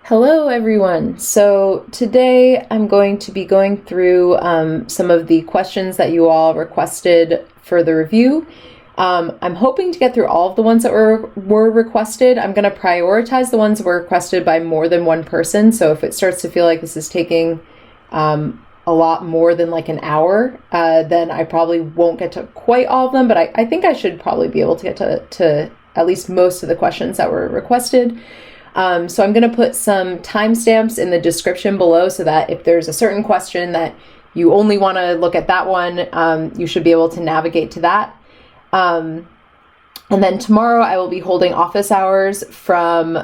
Hello everyone. So today I'm going to be going through some of the questions that you all requested for the review. I'm hoping to get through all of the ones that were requested. I'm going to prioritize the ones that were requested by more than one person. So if it starts to feel like this is taking a lot more than like an hour, then I probably won't get to quite all of them, but I think I should probably be able to get to at least most of the questions that were requested. So I'm going to put some timestamps in the description below so that if there's a certain question that you only want to look at that one, you should be able to navigate to that. And then tomorrow I will be holding office hours from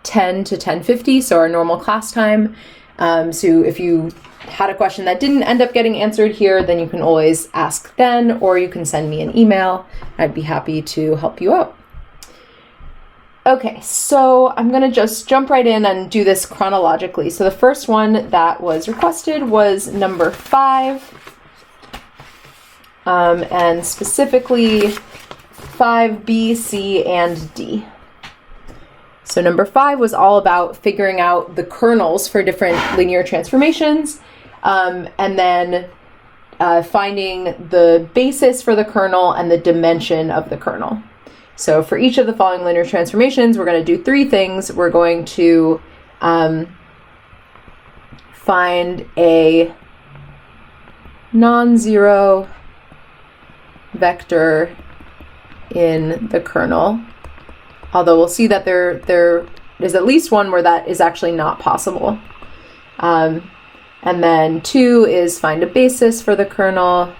10 to 10:50, so our normal class time. So if you had a question that didn't end up getting answered here, then you can always ask then, or you can send me an email. I'd be happy to help you out. Okay, so I'm going to just jump right in and do this chronologically. So the first one that was requested was number 5, and specifically 5B, C, and D. So number 5 was all about figuring out the kernels for different linear transformations, and then finding the basis for the kernel and the dimension of the kernel. So for each of the following linear transformations, we're going to do 3 things. We're going to find a non-zero vector in the kernel, although we'll see that there is at least one where that is actually not possible. And then 2 is find a basis for the kernel.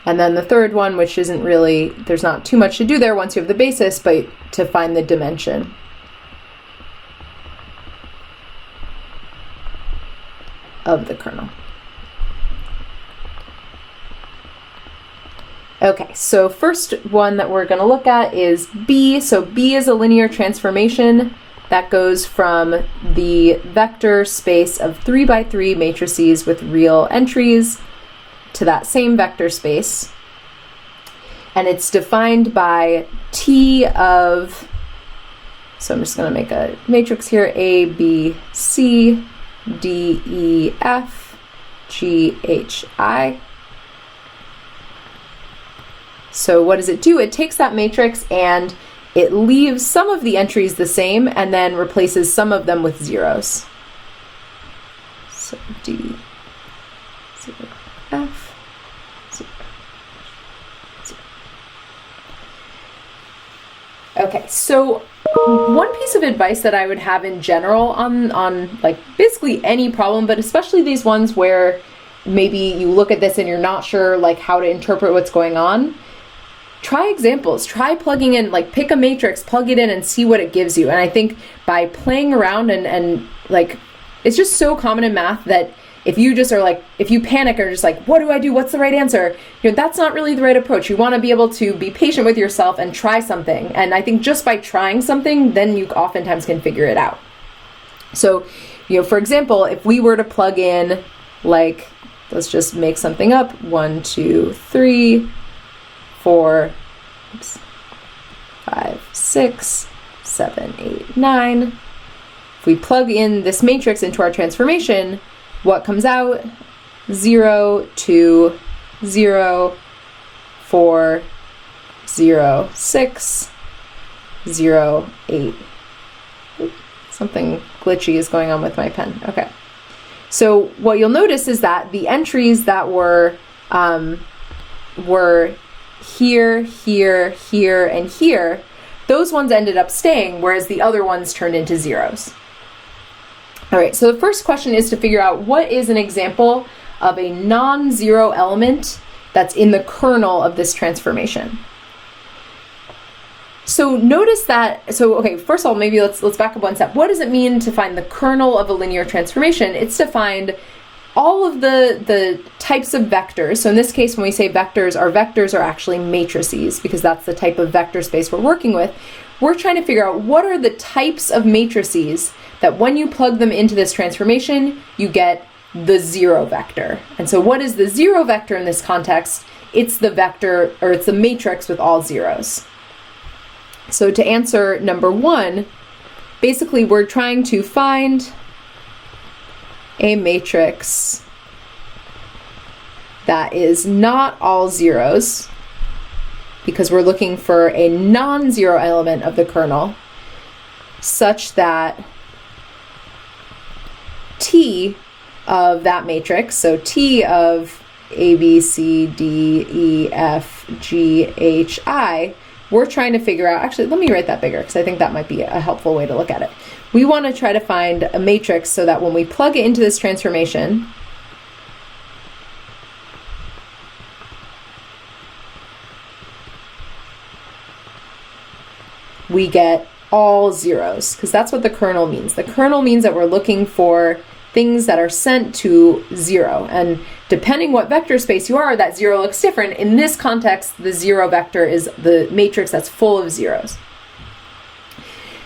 And then the third one, which isn't really, there's not too much to do there once you have the basis, but to find the dimension of the kernel. Okay, so first one that we're going to look at is B. So B is a linear transformation that goes from the vector space of 3 by 3 matrices with real entries to that same vector space, and it's defined by T of, so I'm just going to make a matrix here, A, B, C, D, E, F, G, H, I. So what does it do? It takes that matrix and it leaves some of the entries the same and then replaces some of them with zeros. So D, 0, F, 0, 0. Okay, so one piece of advice that I would have in general on like basically any problem, but especially these ones where maybe you look at this and you're not sure like how to interpret what's going on, try examples, try plugging in, like pick a matrix, plug it in and see what it gives you. And I think by playing around and like, it's just so common in math that if you just are like, if you panic or just like, what do I do? What's the right answer? You know, that's not really the right approach. You want to be able to be patient with yourself and try something. And I think just by trying something, then you oftentimes can figure it out. So, you know, for example, if we were to plug in, like, let's just make something up, 1, 2, 3, 4, 5, 6, 7, 8, 9. If we plug in this matrix into our transformation, what comes out? 0, 2, 0, 4, 0, 6, 0, 8. Something glitchy is going on with my pen. Okay. So what you'll notice is that the entries that were here, here, here, and here, those ones ended up staying, whereas the other ones turned into zeros. All right, so the first question is to figure out what is an example of a non-zero element that's in the kernel of this transformation. So notice that, so okay, first of all, maybe let's back up one step. What does it mean to find the kernel of a linear transformation? It's to find all of the types of vectors. So in this case, when we say vectors are actually matrices because that's the type of vector space we're working with. We're trying to figure out what are the types of matrices that when you plug them into this transformation, you get the 0 vector. And so what is the 0 vector in this context? It's the vector, or it's the matrix with all zeros. So to answer number 1, basically we're trying to find a matrix that is not all zeros, because we're looking for a non-zero element of the kernel, such that T of that matrix, so T of A, B, C, D, E, F, G, H, I, we're trying to figure out, actually, let me write that bigger because I think that might be a helpful way to look at it. We want to try to find a matrix so that when we plug it into this transformation, we get all zeros, because that's what the kernel means. The kernel means that we're looking for things that are sent to 0. And depending what vector space you are, that 0 looks different. In this context, the 0 vector is the matrix that's full of zeros.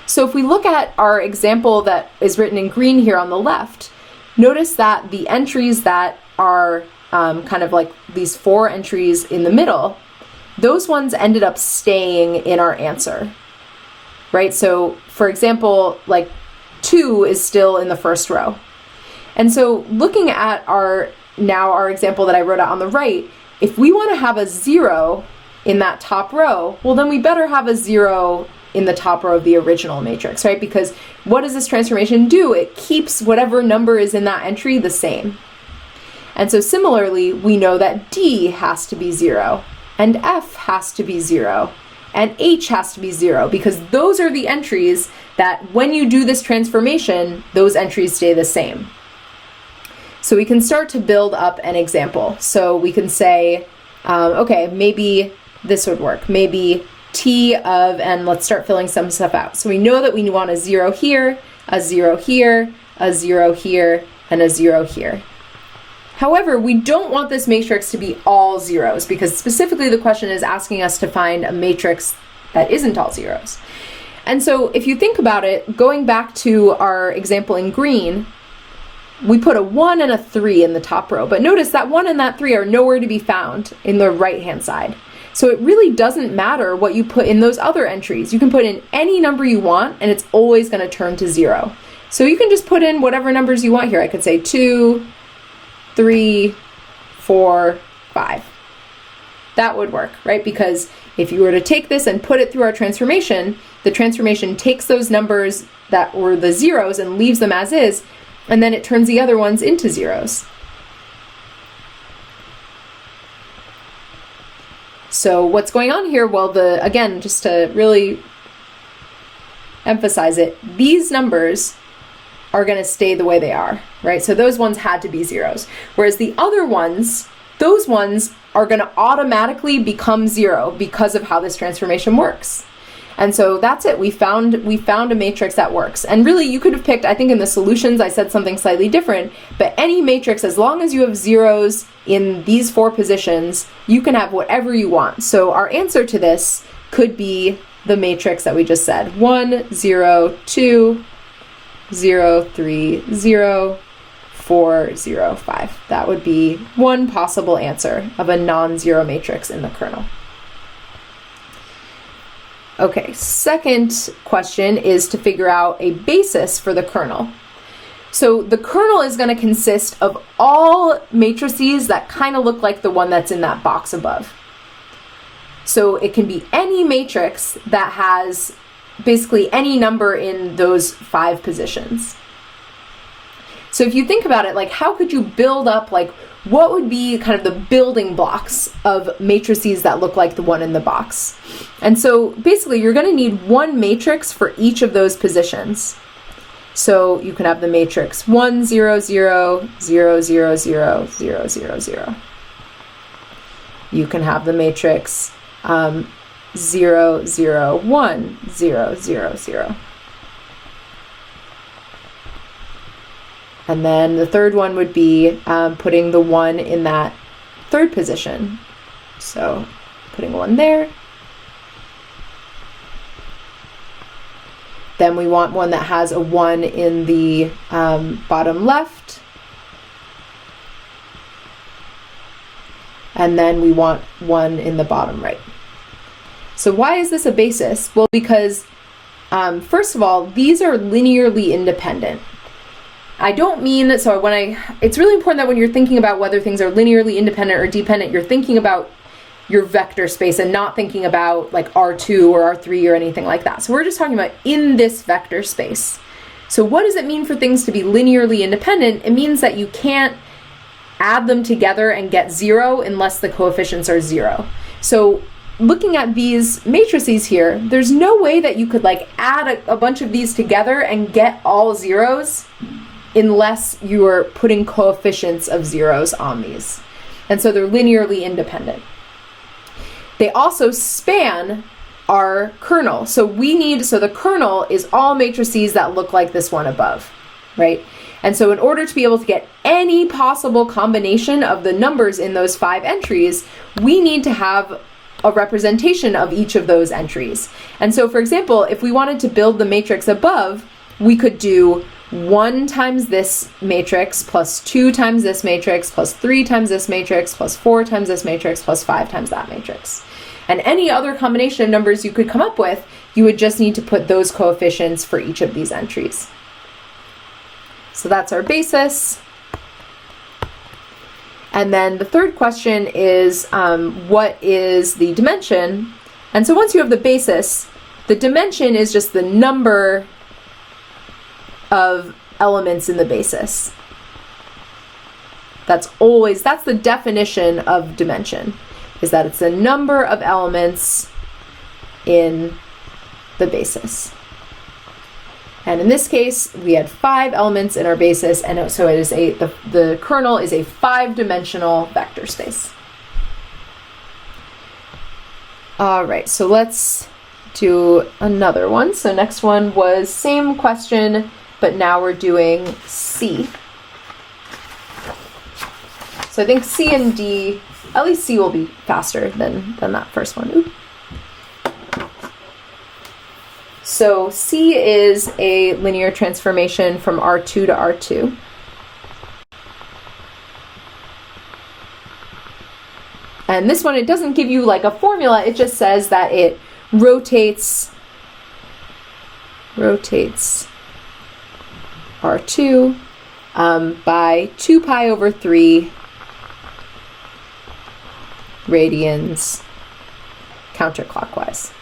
So if we look at our example that is written in green here on the left, notice that the entries that are kind of like these 4 entries in the middle, those ones ended up staying in our answer, right? So for example, like 2 is still in the first row. And so looking at our example that I wrote out on the right, if we want to have a 0 in that top row, well then we better have a 0 in the top row of the original matrix, right? Because what does this transformation do? It keeps whatever number is in that entry the same. And so similarly, we know that D has to be 0, and F has to be 0, and H has to be 0, because those are the entries that when you do this transformation, those entries stay the same. So we can start to build up an example. So we can say, okay, maybe this would work. Maybe T of, and let's start filling some stuff out. So we know that we want a 0 here, a 0 here, a 0 here, and a 0 here. However, we don't want this matrix to be all zeros, because specifically the question is asking us to find a matrix that isn't all zeros. And so if you think about it, going back to our example in green, we put a 1 and a 3 in the top row, but notice that 1 and that 3 are nowhere to be found in the right-hand side. So it really doesn't matter what you put in those other entries. You can put in any number you want, and it's always going to turn to 0. So you can just put in whatever numbers you want here. I could say 2, 3, 4, 5. That would work, right? Because if you were to take this and put it through our transformation, the transformation takes those numbers that were the zeros and leaves them as is, and then it turns the other ones into zeros. So what's going on here? Well, again, just to really emphasize it, these numbers are going to stay the way they are, right? So those ones had to be zeros. Whereas the other ones, those ones are going to automatically become 0 because of how this transformation works. And so that's it. We found a matrix that works. And really, you could have picked, I think in the solutions I said something slightly different, but any matrix, as long as you have zeros in these 4 positions, you can have whatever you want. So our answer to this could be the matrix that we just said: 1, 0, 2, 0, 3, 0, 4, 0, 5. That would be one possible answer of a non-zero matrix in the kernel. Okay, second question is to figure out a basis for the kernel. So the kernel is going to consist of all matrices that kind of look like the one that's in that box above. So it can be any matrix that has basically any number in those 5 positions. So if you think about it, like how could you build up, like what would be kind of the building blocks of matrices that look like the one in the box? And so basically you're going to need one matrix for each of those positions. So you can have the matrix 1, 0, 0, 0, 0, 0, 0, 0, 0. You can have the matrix 0, 0, 1, 0, 0, 0. And then the third one would be putting the 1 in that third position. So putting 1 there. Then we want one that has a 1 in the bottom left. and then we want 1 in the bottom right. So why is this a basis? Well, because first of all, these are linearly independent. I don't mean, it's really important that when you're thinking about whether things are linearly independent or dependent, you're thinking about your vector space and not thinking about like R2 or R3 or anything like that. So we're just talking about in this vector space. So what does it mean for things to be linearly independent? It means that you can't add them together and get 0 unless the coefficients are 0. So looking at these matrices here, there's no way that you could like add a bunch of these together and get all zeros unless you are putting coefficients of zeros on these. And so they're linearly independent. They also span our kernel. So the kernel is all matrices that look like this one above, right? And so in order to be able to get any possible combination of the numbers in those 5 entries, we need to have a representation of each of those entries. And so for example, if we wanted to build the matrix above, we could do 1 times this matrix plus 2 times this matrix plus 3 times this matrix plus 4 times this matrix plus 5 times that matrix. And any other combination of numbers you could come up with, you would just need to put those coefficients for each of these entries. So that's our basis. And then the third question is, what is the dimension? And so once you have the basis, the dimension is just the number of elements in the basis. That's the definition of dimension, is that it's the number of elements in the basis. And in this case, we had 5 elements in our basis, and so it is the kernel is a 5-dimensional vector space. All right, so let's do another one. So next one was same question, but now we're doing C. So I think C and D, at least C will be faster than that first one. Ooh. So C is a linear transformation from R2 to R2. And this one, it doesn't give you like a formula, it just says that it rotates R2 by 2 pi over 3 radians counterclockwise.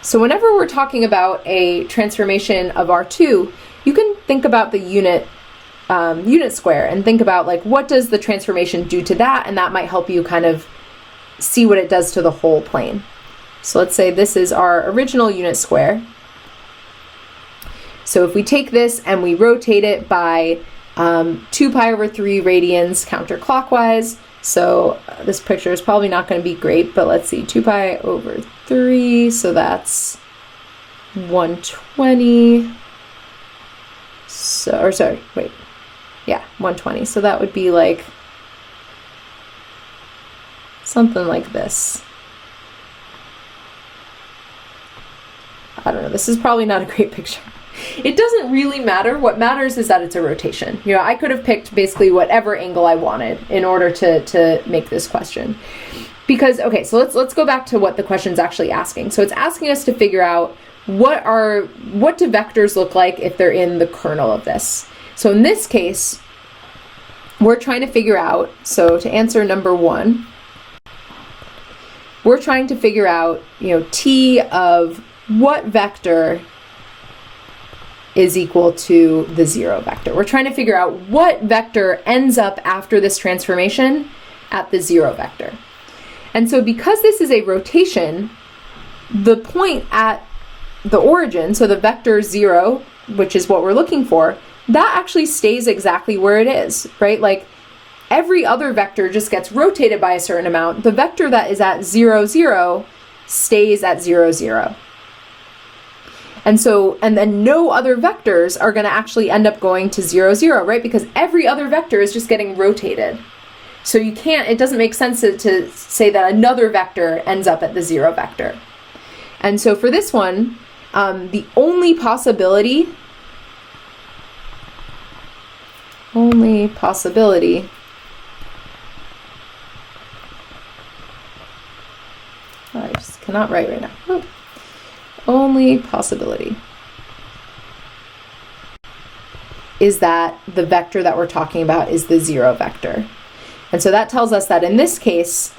So whenever we're talking about a transformation of R2, you can think about the unit square and think about like what does the transformation do to that, and that might help you kind of see what it does to the whole plane. So let's say this is our original unit square. So if we take this and we rotate it by 2 pi over 3 radians counterclockwise, so this picture is probably not going to be great, but let's see, 2 pi over 3, so that's 120. So, or sorry, wait. Yeah, 120. So that would be like something like this. I don't know, this is probably not a great picture. It doesn't really matter. What matters is that it's a rotation. You know, I could have picked basically whatever angle I wanted in order to make this question. Because, okay, so let's go back to what the question's actually asking. So it's asking us to figure out what do vectors look like if they're in the kernel of this. So in this case, we're trying to figure out, so to answer number 1, we're trying to figure out, you know, T of what vector is equal to the 0 vector. We're trying to figure out what vector ends up after this transformation at the 0 vector. And so because this is a rotation, the point at the origin, so the vector 0, which is what we're looking for, that actually stays exactly where it is, right? Like every other vector just gets rotated by a certain amount. The vector that is at 0, 0 stays at 0, 0. And then no other vectors are going to actually end up going to 0, 0, right? Because every other vector is just getting rotated. So you can't, it doesn't make sense to say that another vector ends up at the 0 vector. And so for this one, the only possibility only possibility I just cannot write right now. Oh. Only possibility is that the vector that we're talking about is the 0 vector. And so that tells us that in this case,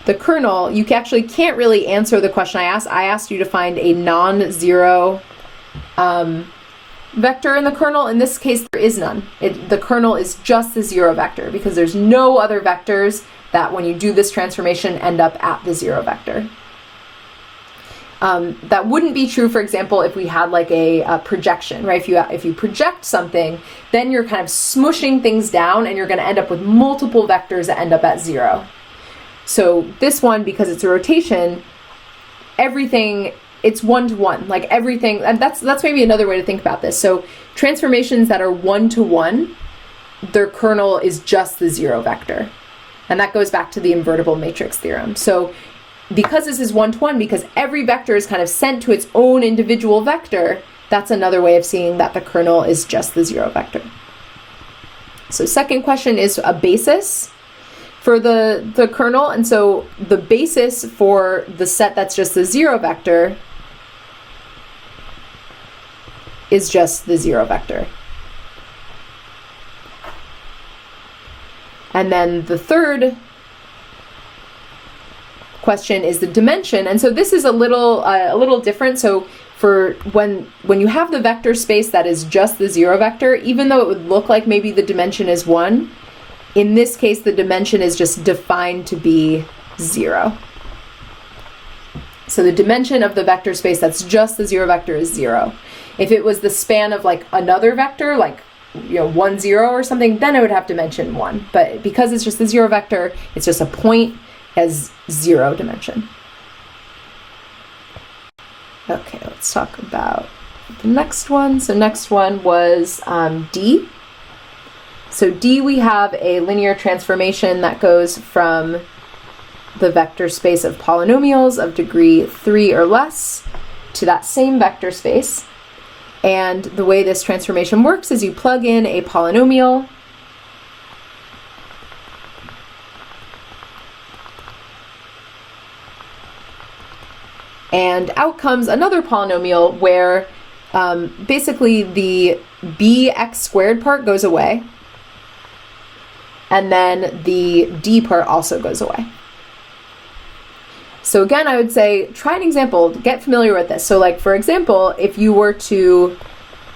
the kernel, you actually can't really answer the question I asked. I asked you to find a non-zero vector in the kernel. In this case, there is none. The kernel is just the 0 vector because there's no other vectors that when you do this transformation end up at the 0 vector. That wouldn't be true, for example, if we had like a projection, right? If you project something, then you're kind of smushing things down and you're going to end up with multiple vectors that end up at 0. So this one, because it's a rotation, everything, it's one-to-one, like everything, and that's maybe another way to think about this. So transformations that are one-to-one, their kernel is just the 0 vector. And that goes back to the invertible matrix theorem. So because this is one-to-one, because every vector is kind of sent to its own individual vector, that's another way of seeing that the kernel is just the 0 vector. So second question is a basis for the kernel. And so the basis for the set that's just the 0 vector is just the 0 vector. And then the third question is the dimension. And so this is a little different. So for when you have the vector space that is just the 0 vector, even though it would look like maybe the dimension is 1, in this case the dimension is just defined to be 0. So the dimension of the vector space that's just the 0 vector is 0. If it was the span of like another vector, like 1, 0 or something, then it would have dimension 1. But because it's just the 0 vector, it's just a point, has 0 dimension. Okay, let's talk about the next one. So next one was D. So D, we have a linear transformation that goes from the vector space of polynomials of degree 3 or less to that same vector space. And the way this transformation works is you plug in a polynomial and out comes another polynomial where basically the bx squared part goes away, and then the d part also goes away. So again, I would say try an example, get familiar with this. So like, for example, if you were to,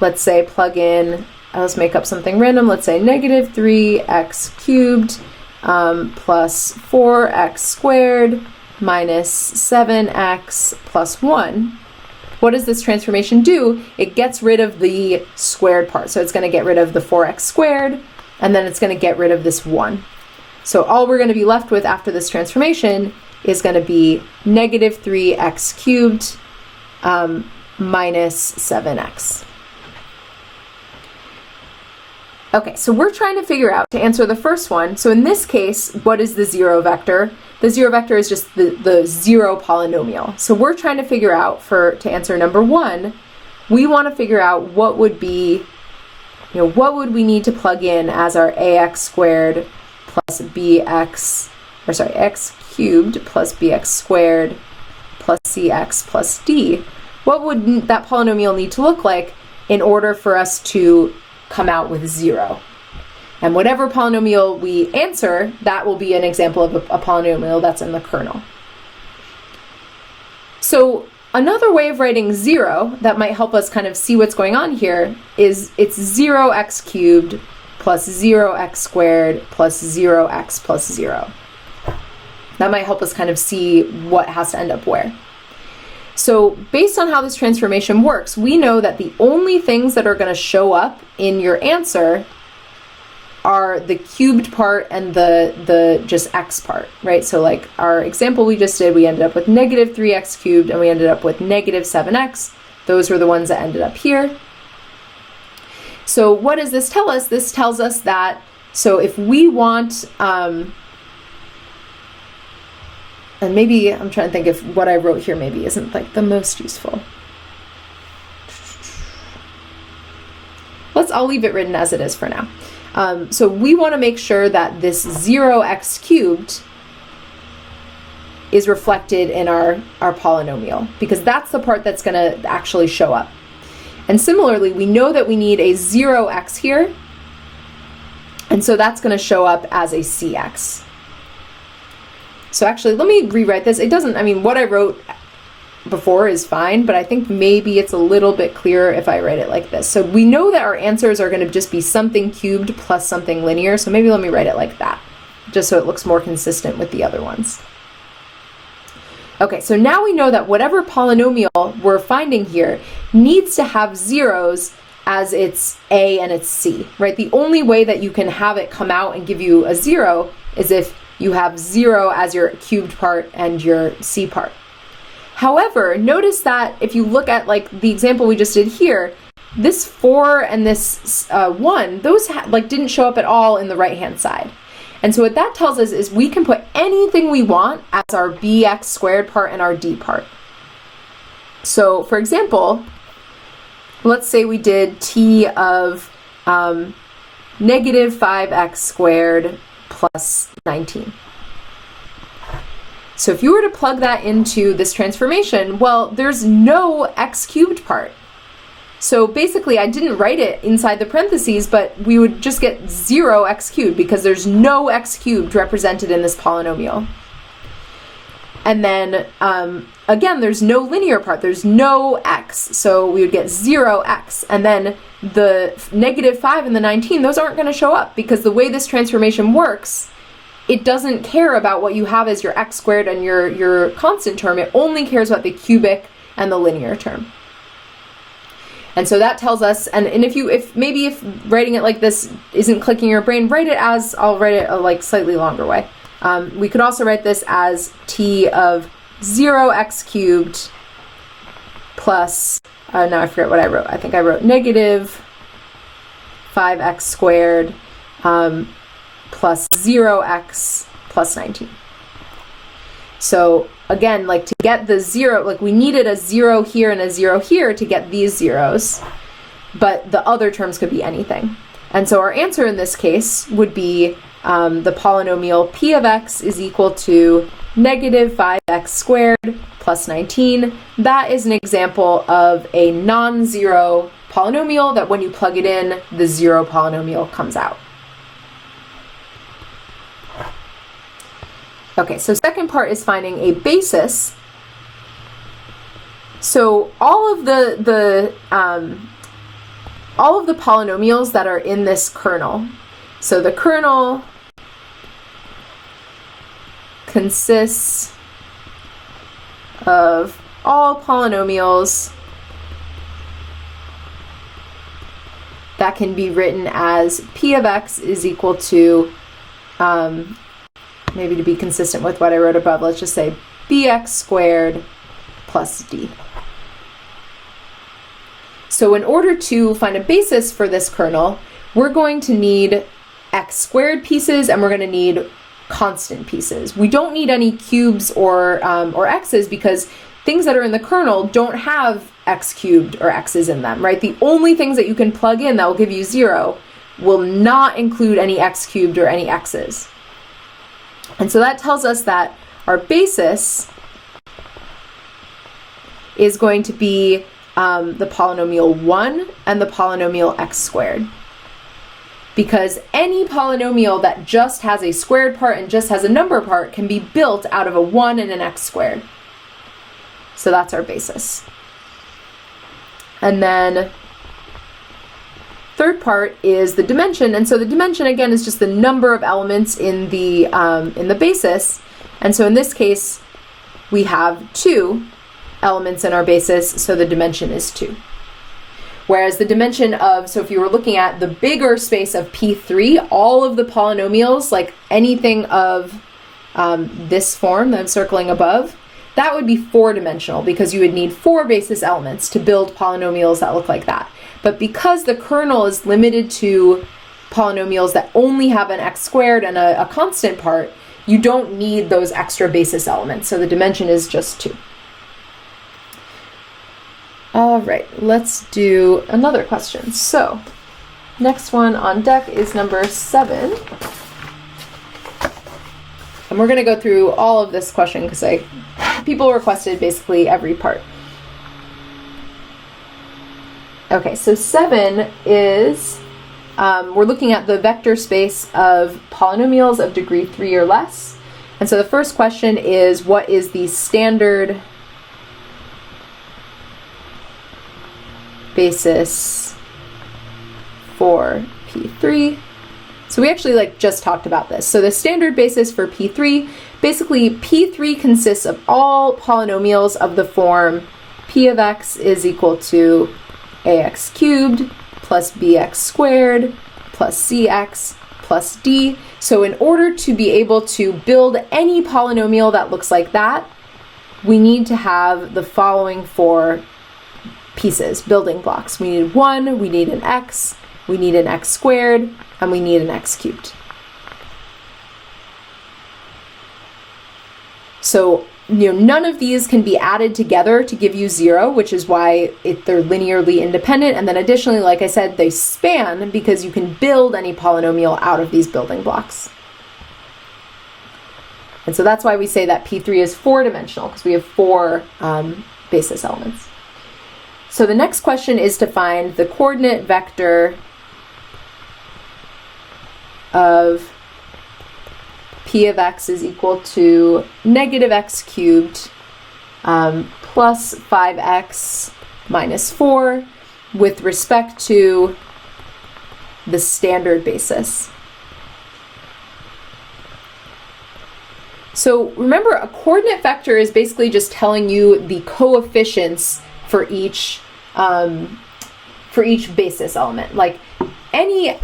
let's say, plug in, let's make up something random, let's say negative 3x cubed plus 4x squared minus 7x plus 1. What does this transformation do? It gets rid of the squared part. So it's going to get rid of the 4x squared, and then it's going to get rid of this 1. So all we're going to be left with after this transformation is going to be negative 3x cubed minus 7x. Okay, so we're trying to figure out, to answer the first one, so in this case, what is the 0 vector? The 0 vector is just the 0 polynomial. So we're trying to figure out, to answer number 1, we want to figure out what would be, what would we need to plug in as our ax squared plus bx, or sorry, x cubed plus bx squared plus cx plus d. What would that polynomial need to look like in order for us to come out with 0? And whatever polynomial we answer, that will be an example of a polynomial that's in the kernel. So another way of writing 0 that might help us kind of see what's going on here is it's 0x cubed plus 0x squared plus 0x plus 0. That might help us kind of see what has to end up where. So based on how this transformation works, we know that the only things that are going to show up in your answer are the cubed part and the just x part, right? So like our example we just did, we ended up with negative 3x cubed and we ended up with negative 7x. Those were the ones that ended up here. So what does this tell us? This tells us that, so if we want, and maybe I'm trying to think if what I wrote here maybe isn't like the most useful. Let's I'll leave it written as it is for now. So we want to make sure that this 0x cubed is reflected in our polynomial, because that's the part that's going to actually show up. And similarly, we know that we need a 0x here, and so that's going to show up as a cx. So actually, let me rewrite this. It doesn't, I mean, what I wrote before is fine, but I think maybe it's a little bit clearer if I write it like this. So we know that our answers are going to just be something cubed plus something linear, so maybe let me write it like that, just so it looks more consistent with the other ones. Okay, so now we know that whatever polynomial we're finding here needs to have zeros as its a and its c, right? The only way that you can have it come out and give you a 0 is if you have 0 as your cubed part and your c part. However, notice that if you look at like the example we just did here, this 4 and this 1, those didn't show up at all in the right-hand side. And so what that tells us is we can put anything we want as our bx squared part and our d part. So for example, let's say we did t of negative 5x squared plus 19. So if you were to plug that into this transformation, well, there's no x cubed part. So basically, I didn't write it inside the parentheses, but we would just get 0x cubed because there's no x cubed represented in this polynomial. And then, again, there's no linear part. There's no x, so we would get 0x. And then the negative 5 and the 19, those aren't going to show up because the way this transformation works, it doesn't care about what you have as your x squared and your constant term. It only cares about the cubic and the linear term. And so that tells us, and if writing it like this isn't clicking your brain, write it as, I'll write it a like slightly longer way. We could also write this as t of 0x cubed plus, now I forget what I wrote. I think I wrote negative 5x squared plus 0x plus 19. So again, like to get the 0, like we needed a 0 here and a 0 here to get these zeros, but the other terms could be anything. And so our answer in this case would be the polynomial p of x is equal to negative 5x squared plus 19. That is an example of a non-zero polynomial that when you plug it in, the 0 polynomial comes out. Okay, so second part is finding a basis. So all of the polynomials that are in this kernel. So the kernel consists of all polynomials that can be written as p of x is equal to maybe to be consistent with what I wrote above, let's just say bx squared plus d. So in order to find a basis for this kernel, we're going to need x squared pieces and we're going to need constant pieces. We don't need any cubes or x's because things that are in the kernel don't have x cubed or x's in them, right? The only things that you can plug in that will give you 0 will not include any x cubed or any x's. And so that tells us that our basis is going to be the polynomial 1 and the polynomial x squared. Because any polynomial that just has a squared part and just has a number part can be built out of a 1 and an x squared. So that's our basis. And then third part is the dimension, and so the dimension again is just the number of elements in the basis, and so in this case we have 2 elements in our basis, so the dimension is 2. Whereas the dimension of, so if you were looking at the bigger space of P3, all of the polynomials, like anything of this form that I'm circling above, that would be 4-dimensional because you would need 4 basis elements to build polynomials that look like that. But because the kernel is limited to polynomials that only have an x squared and a constant part, you don't need those extra basis elements. So the dimension is just 2. All right, let's do another question. So Next one on deck is number 7. And we're going to go through all of this question because people requested basically every part. Okay, so 7 is, we're looking at the vector space of polynomials of degree 3 or less. And so the first question is, what is the standard basis for P3? So we actually just talked about this. So the standard basis for P3, basically P3 consists of all polynomials of the form P of x is equal to ax cubed plus bx squared plus cx plus d. So in order to be able to build any polynomial that looks like that, we need to have the following 4 pieces, building blocks. We need 1, we need an x, we need an x squared, and we need an x cubed. So none of these can be added together to give you 0, which is why they're linearly independent. And then additionally, like I said, they span because you can build any polynomial out of these building blocks. And so that's why we say that P3 is 4-dimensional, because we have 4 basis elements. So the next question is to find the coordinate vector of P of x is equal to negative x cubed plus 5x minus 4 with respect to the standard basis. So remember, a coordinate vector is basically just telling you the coefficients for each basis element. Like any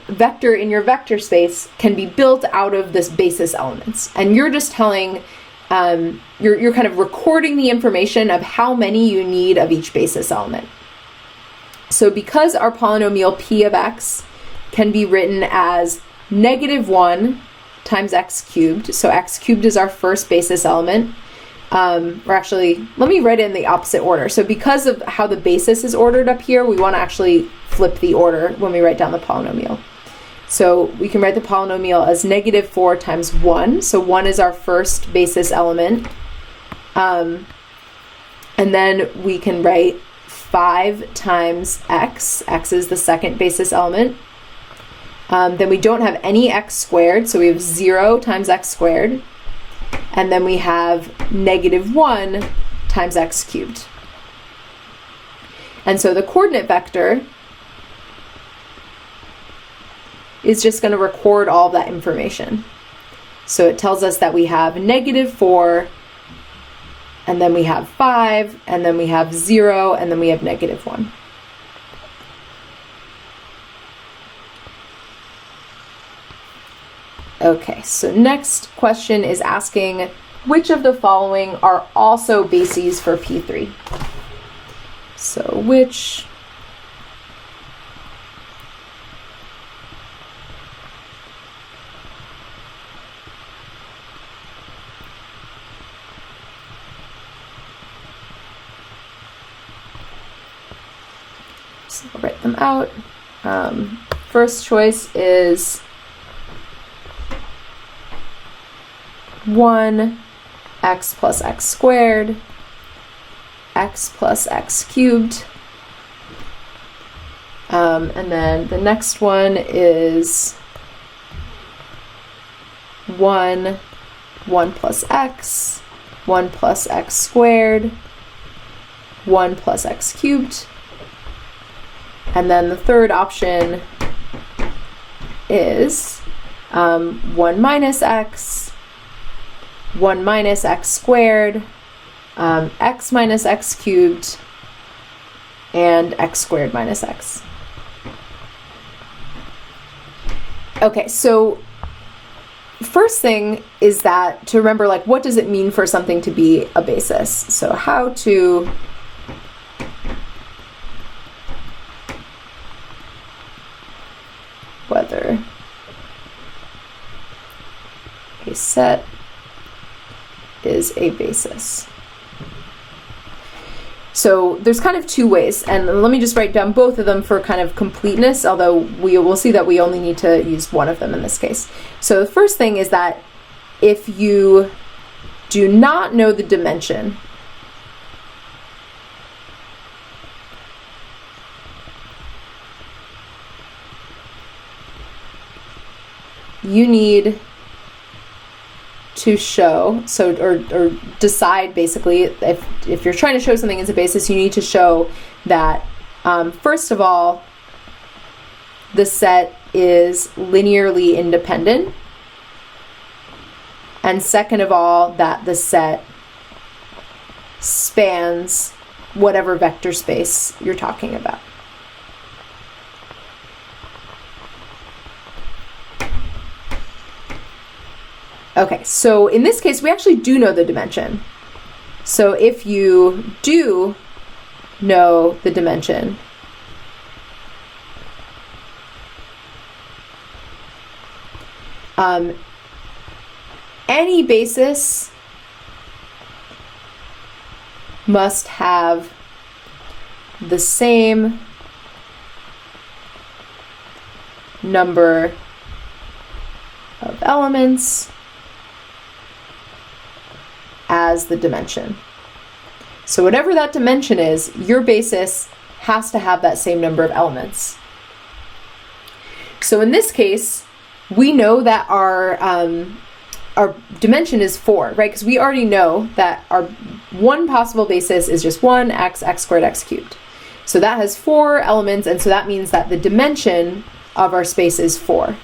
vector in your vector space can be built out of this basis elements, and you're just telling, you're kind of recording the information of how many you need of each basis element. So because our polynomial P of x can be written as negative 1 times x cubed, so x cubed is our first basis element, or actually, let me write it in the opposite order. So because of how the basis is ordered up here, we want to actually flip the order when we write down the polynomial. So we can write the polynomial as negative 4 times 1. So 1 is our first basis element. And then we can write 5 times x. X is the second basis element. Then we don't have any x squared, so we have 0 times x squared. And then we have negative 1 times x cubed. And so the coordinate vector is just going to record all of that information. So it tells us that we have negative 4, and then we have 5, and then we have 0, and then we have negative 1. Okay, so next question is asking which of the following are also bases for P3. So which so I'll write them out. First choice is 1 x plus x squared, x plus x cubed, and then the next one is 1 plus x, 1 plus x squared, 1 plus x cubed, and then the third option is 1 minus x, 1 minus x squared, x minus x cubed, and x squared minus x. Okay, so first thing is that to remember, like, what does it mean for something to be a basis? So how to whether a set is a basis. So there's kind of two ways, and let me just write down both of them for kind of completeness, although we will see that we only need to use one of them in this case. So the first thing is that if you do not know the dimension, you need to show, or decide basically, if you're trying to show something as a basis, you need to show that first of all, the set is linearly independent, and second of all, that the set spans whatever vector space you're talking about. Okay, so in this case, we actually do know the dimension. So if you do know the dimension, any basis must have the same number of elements as the dimension. So whatever that dimension is, your basis has to have that same number of elements. So in this case, we know that our dimension is 4, right? Because we already know that our one possible basis is just 1x, x squared, x cubed. So that has 4 elements, and so that means that the dimension of our space is 4.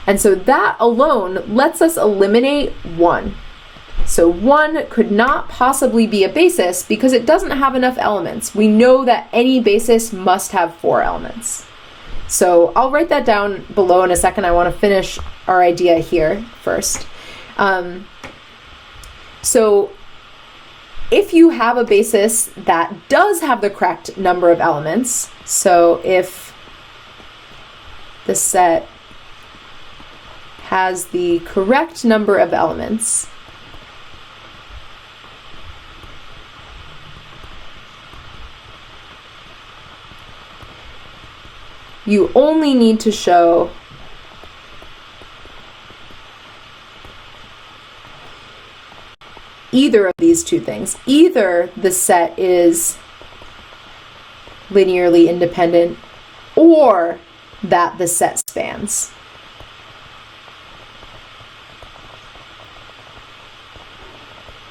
And so that alone lets us eliminate 1. So 1 could not possibly be a basis because it doesn't have enough elements. We know that any basis must have 4 elements. So I'll write that down below in a second. I want to finish our idea here first. So if you have a basis that does have the correct number of elements, so if the set has the correct number of elements, you only need to show either of these two things. Either the set is linearly independent or that the set spans.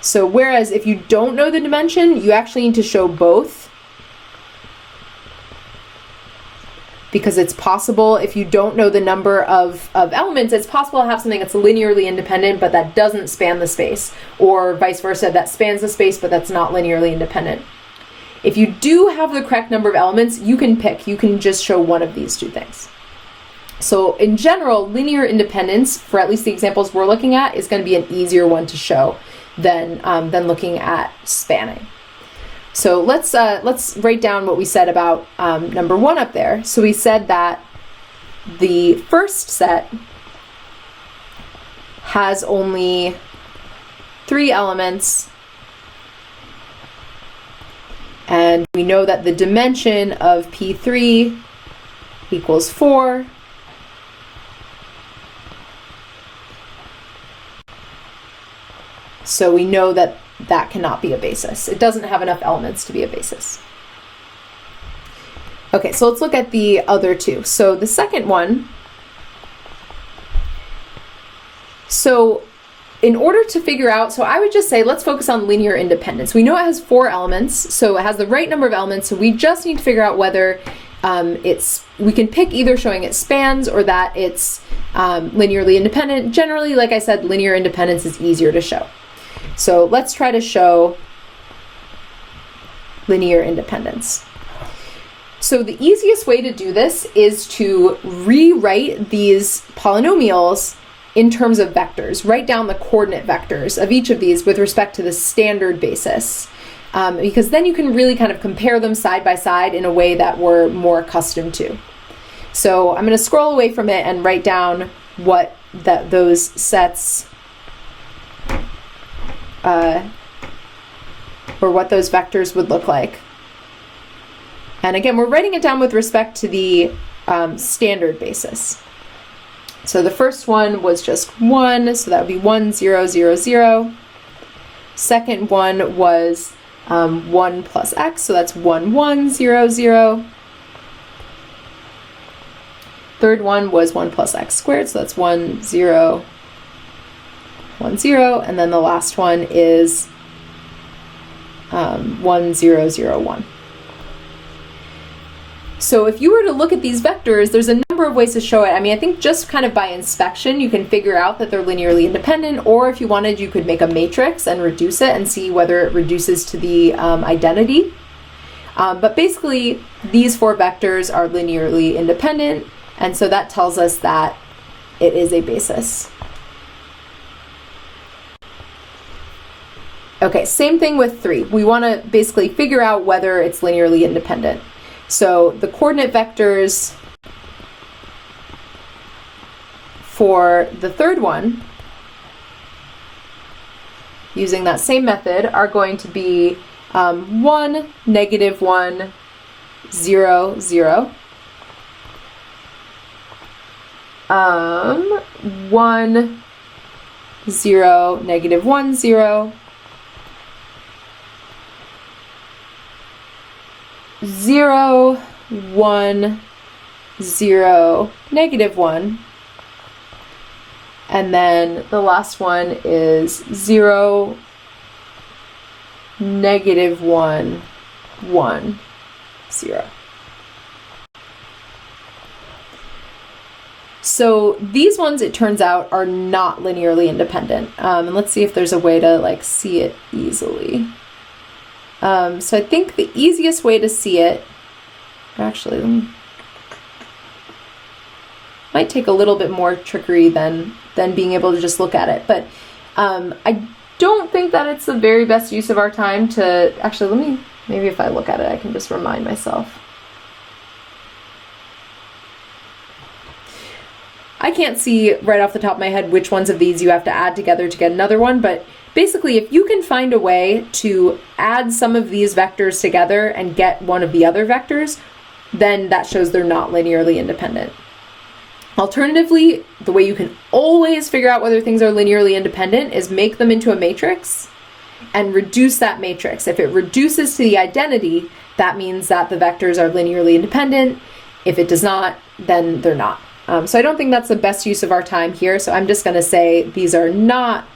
So whereas if you don't know the dimension, you actually need to show both, because it's possible, if you don't know the number of elements, it's possible to have something that's linearly independent but that doesn't span the space, or vice versa, that spans the space but that's not linearly independent. If you do have the correct number of elements, you can pick. You can just show one of these two things. So in general, linear independence, for at least the examples we're looking at, is going to be an easier one to show than looking at spanning. So let's write down what we said about number 1 up there. So we said that the first set has only 3 elements, and we know that the dimension of P3 equals 4. So we know that that cannot be a basis. It doesn't have enough elements to be a basis. Okay, so let's look at the other two. So the second one, so in order to figure out, so I would just say, let's focus on linear independence. We know it has 4 elements, so it has the right number of elements, so we just need to figure out whether we can pick either showing it spans or that it's linearly independent. Generally, like I said, linear independence is easier to show. So let's try to show linear independence. So the easiest way to do this is to rewrite these polynomials in terms of vectors. Write down the coordinate vectors of each of these with respect to the standard basis, because then you can really kind of compare them side by side in a way that we're more accustomed to. So I'm going to scroll away from it and write down what those sets or what those vectors would look like. And again, we're writing it down with respect to the standard basis. So the first one was just 1, so that would be 1, 0, 0, 0. Second one was 1 plus x, so that's 1, 1, 0, 0. Third one was 1 plus x squared, so that's 1, 0, 1, 0. And then the last one is 1, 0, 0, 1. So if you were to look at these vectors, there's a number of ways to show it. I mean, I think just kind of by inspection, you can figure out that they're linearly independent, or if you wanted, you could make a matrix and reduce it and see whether it reduces to the identity. But basically, these 4 vectors are linearly independent, and so that tells us that it is a basis. Okay, same thing with 3. We want to basically figure out whether it's linearly independent. So the coordinate vectors for the third one, using that same method, are going to be 1, negative 1, 0, 0. 1, 0, negative 1, 0. 0, 1, 0, negative 1. And then the last one is 0, negative 1, 1, 0. So these ones, it turns out, are not linearly independent. And let's see if there's a way to like see it easily. So I think the easiest way to see it, actually, might take a little bit more trickery than being able to just look at it. But I don't think that it's the very best use of our time to, actually, maybe if I look at it, I can just remind myself. I can't see right off the top of my head which ones of these you have to add together to get another one, but basically, if you can find a way to add some of these vectors together and get one of the other vectors, then that shows they're not linearly independent. Alternatively, the way you can always figure out whether things are linearly independent is make them into a matrix and reduce that matrix. If it reduces to the identity, that means that the vectors are linearly independent. If it does not, then they're not. So I don't think that's the best use of our time here, so I'm just going to say these are not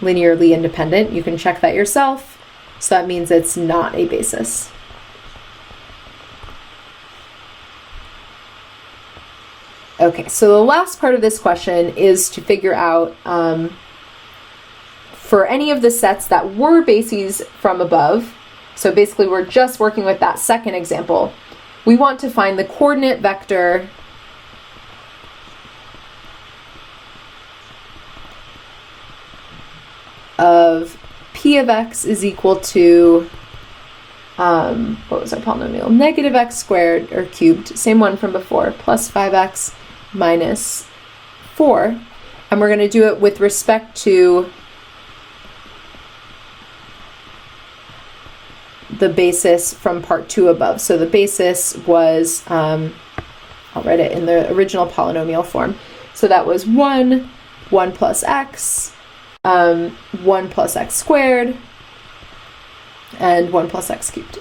linearly independent. You can check that yourself. So that means it's not a basis. Okay, so the last part of this question is to figure out for any of the sets that were bases from above, so basically we're just working with that second example, we want to find the coordinate vector of p of x is equal to, what was our polynomial? Negative x squared, or cubed, same one from before, plus 5x minus 4. And we're going to do it with respect to the basis from part 2 above. So the basis was, I'll write it in the original polynomial form. So that was 1 plus x, 1 plus x squared, and 1 plus x cubed.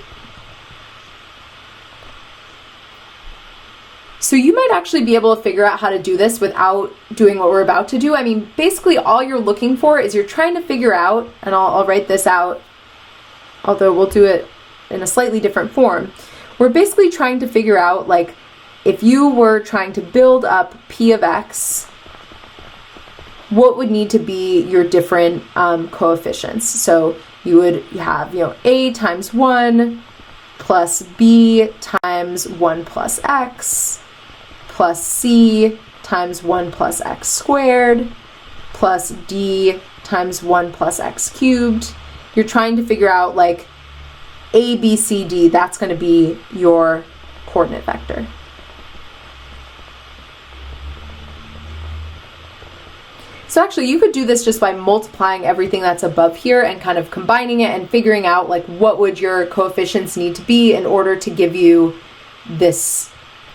So you might actually be able to figure out how to do this without doing what we're about to do. I mean, basically all you're looking for is you're trying to figure out, and I'll write this out, although we'll do it in a slightly different form. We're basically trying to figure out, like, if you were trying to build up p of x, what would need to be your different coefficients. So you would have, a times 1 plus b times 1 plus x plus c times 1 plus x squared plus d times 1 plus x cubed. You're trying to figure out, like, a, b, c, d, that's going to be your coordinate vector. So actually you could do this just by multiplying everything that's above here and kind of combining it and figuring out like what would your coefficients need to be in order to give you this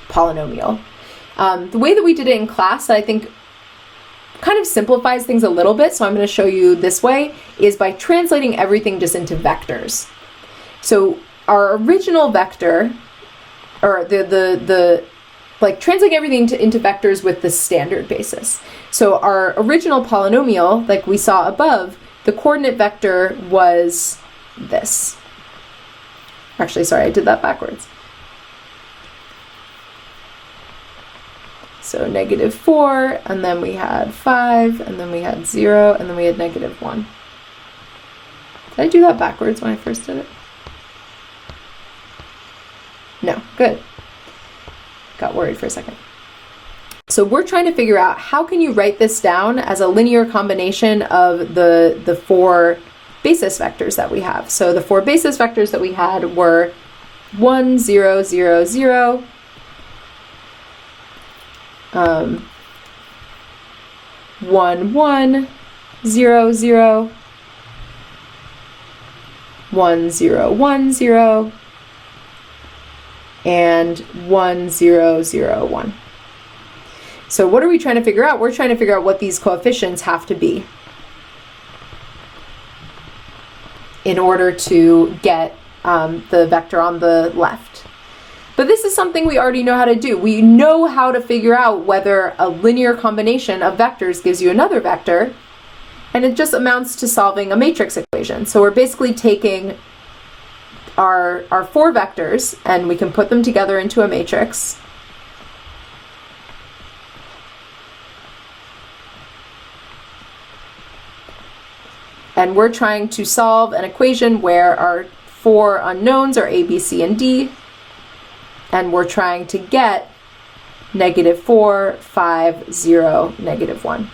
polynomial. The way that we did it in class that I think kind of simplifies things a little bit, so I'm going to show you this way, is by translating everything just into vectors. So our original vector, or like translating everything into vectors with the standard basis. So our original polynomial, like we saw above, the coordinate vector was this. Actually, sorry, I did that backwards. So -4, and then we had 5, and then we had 0, and then we had -1. Did I do that backwards when I first did it? No, good. Got worried for a second. So we're trying to figure out how can you write this down as a linear combination of the 4 basis vectors that we have. So the 4 basis vectors that we had were 1, 0, 0, 0, 1, 1, 0, 0, 1, 0, 1, 0, and 1, 0, 0, 1. So what are we trying to figure out? We're trying to figure out what these coefficients have to be in order to get the vector on the left. But this is something we already know how to do. We know how to figure out whether a linear combination of vectors gives you another vector, and it just amounts to solving a matrix equation. So we're basically taking our 4 vectors, and we can put them together into a matrix. And we're trying to solve an equation where our 4 unknowns are A, B, C, and D, and we're trying to get -4, 5, 0, -1.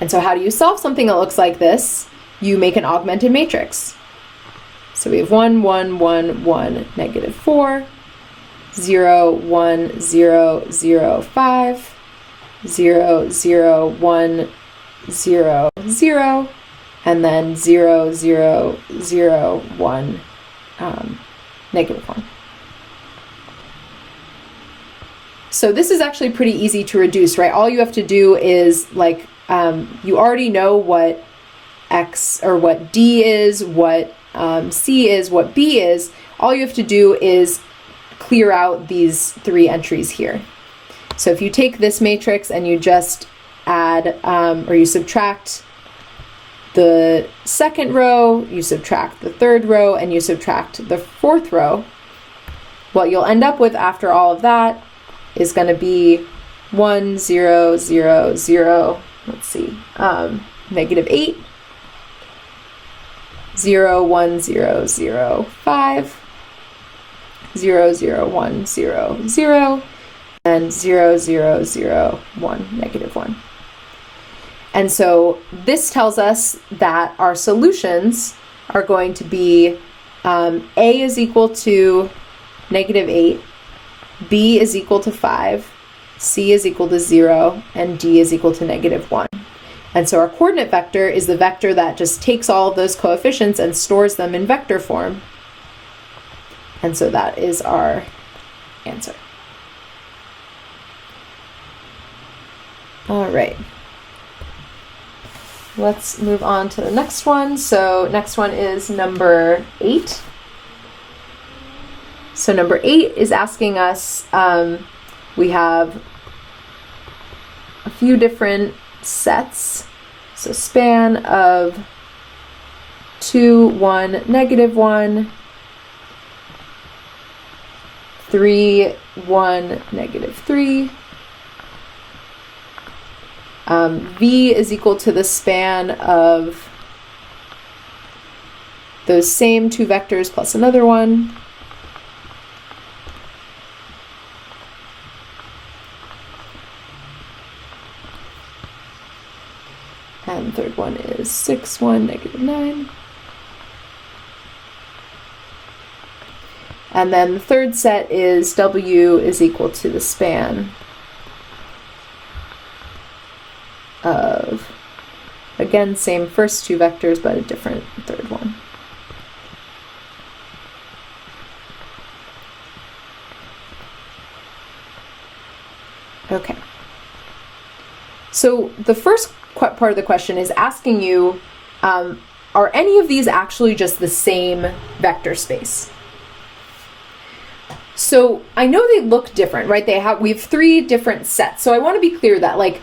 And so how do you solve something that looks like this? You make an augmented matrix. So we have 1, 1, 1, 1, -4, 0, 1, 0, 0, 5, 0, 0, 1, 0, 0, and then 0, 0, 0, 1, -1. So this is actually pretty easy to reduce, right? All you have to do is like, you already know what X or what D is, what C is, what B is. All you have to do is clear out these 3 entries here. So if you take this matrix and you just add, or you subtract the 2nd row, you subtract the 3rd row, and you subtract the 4th row, what you'll end up with after all of that is going to be 1, 0, 0, 0, let's see, -8, 0, 1, 0, 0, 5, 0, 0, 1, 0, 0, and 0, 0, 0, 1, -1. And so this tells us that our solutions are going to be A is equal to -8, B is equal to 5, C is equal to 0, and D is equal to -1. And so our coordinate vector is the vector that just takes all of those coefficients and stores them in vector form. And so that is our answer. All right. Let's move on to the next one. So next one is number 8. So number 8 is asking us, we have a few different sets. So span of 2, 1, -1, 3, 1, -3. V is equal to the span of those same 2 vectors plus another one. And the third one is 6, 1, -9. And then the third set is W is equal to the span of, again, same first two vectors, but a different third one. Okay. So the first part of the question is asking you, are any of these actually just the same vector space? So I know they look different, right? We have three different sets. So I want to be clear that like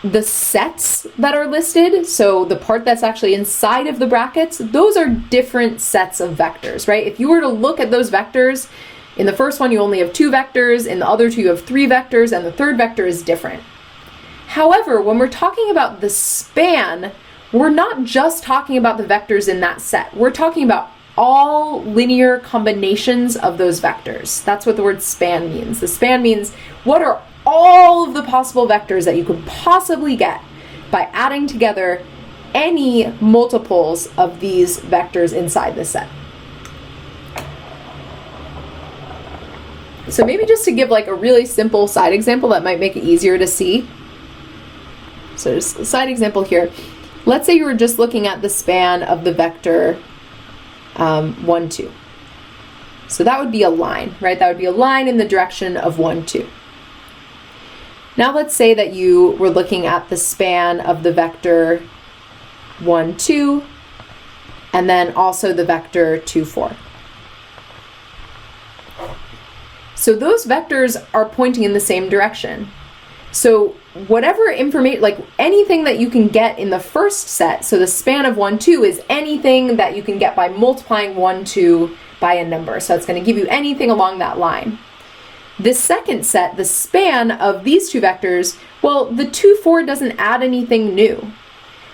the sets that are listed, so the part that's actually inside of the brackets, those are different sets of vectors, right? If you were to look at those vectors, in the first one you only have two vectors, in the other two you have three vectors, and the third vector is different. However, when we're talking about the span, we're not just talking about the vectors in that set. We're talking about all linear combinations of those vectors. That's what the word span means. The span means what are all of the possible vectors that you could possibly get by adding together any multiples of these vectors inside the set. So maybe just to give like a really simple side example that might make it easier to see. So just a side example here. Let's say you were just looking at the span of the vector 1, 2. So that would be a line, right? That would be a line in the direction of 1, 2. Now let's say that you were looking at the span of the vector 1, 2, and then also the vector 2, 4. So those vectors are pointing in the same direction. So whatever information, like anything that you can get in the first set, so the span of 1, 2 is anything that you can get by multiplying 1, 2 by a number. So it's going to give you anything along that line. This second set, the span of these two vectors, well, the 2, 4 doesn't add anything new.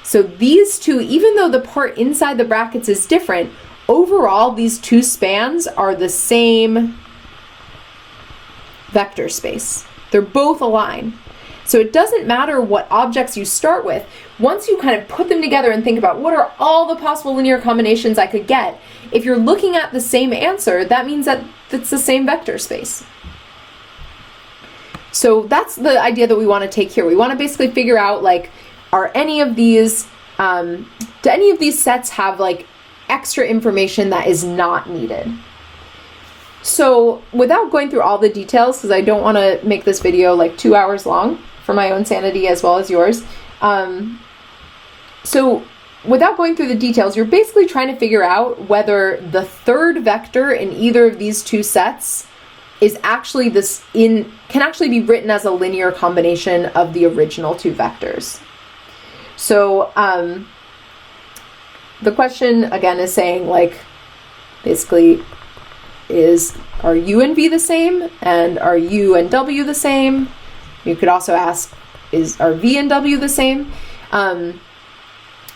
So these two, even though the part inside the brackets is different, overall these two spans are the same vector space. They're both a line. So it doesn't matter what objects you start with. Once you kind of put them together and think about what are all the possible linear combinations I could get, if you're looking at the same answer, that means that it's the same vector space. So that's the idea that we want to take here. We want to basically figure out, like, are any of these, do any of these sets have like extra information that is not needed? So without going through all the details, because I don't want to make this video like 2 hours long for my own sanity as well as yours. So without going through the details, you're basically trying to figure out whether the third vector in either of these two sets is actually can actually be written as a linear combination of the original two vectors. So the question again is saying, like, basically, are u and v the same, and are u and w the same? You could also ask, are v and w the same?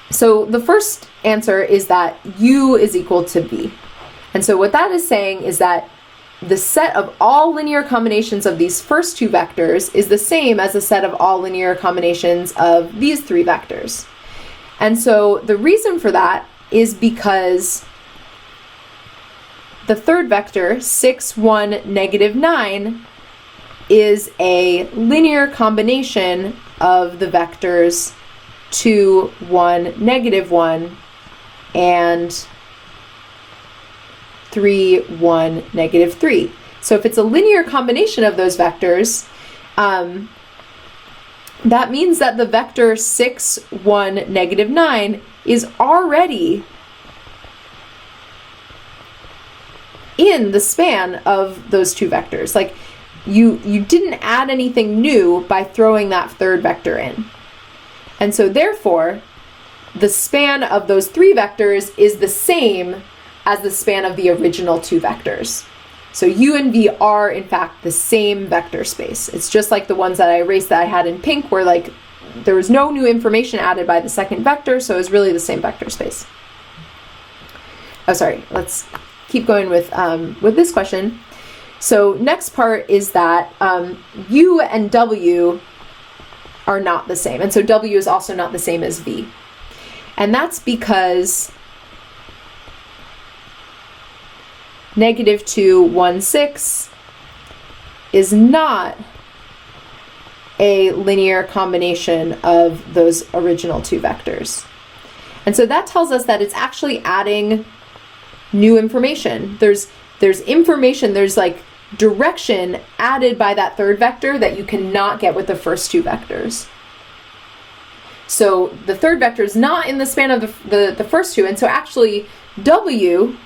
So the first answer is that u is equal to v. And so what that is saying is that the set of all linear combinations of these first two vectors is the same as the set of all linear combinations of these three vectors. And so the reason for that is because the third vector, 6, 1, negative 9, is a linear combination of the vectors 2, 1, negative 1, and 3, 1, negative 3. So if it's a linear combination of those vectors, that means that the vector 6, 1, negative 9 is already in the span of those two vectors. Like, you didn't add anything new by throwing that third vector in. And so therefore, the span of those three vectors is the same as the span of the original two vectors. So u and v are in fact the same vector space. It's just like the ones that I erased that I had in pink, where like there was no new information added by the second vector, so it's really the same vector space. Oh, sorry, let's keep going with this question. So next part is that u and w are not the same, and so w is also not the same as v. And that's because -2, 1, 6 is not a linear combination of those original two vectors. And so that tells us that it's actually adding new information. There's information, there's like direction added by that third vector that you cannot get with the first two vectors. So the third vector is not in the span of the first two, and so actually W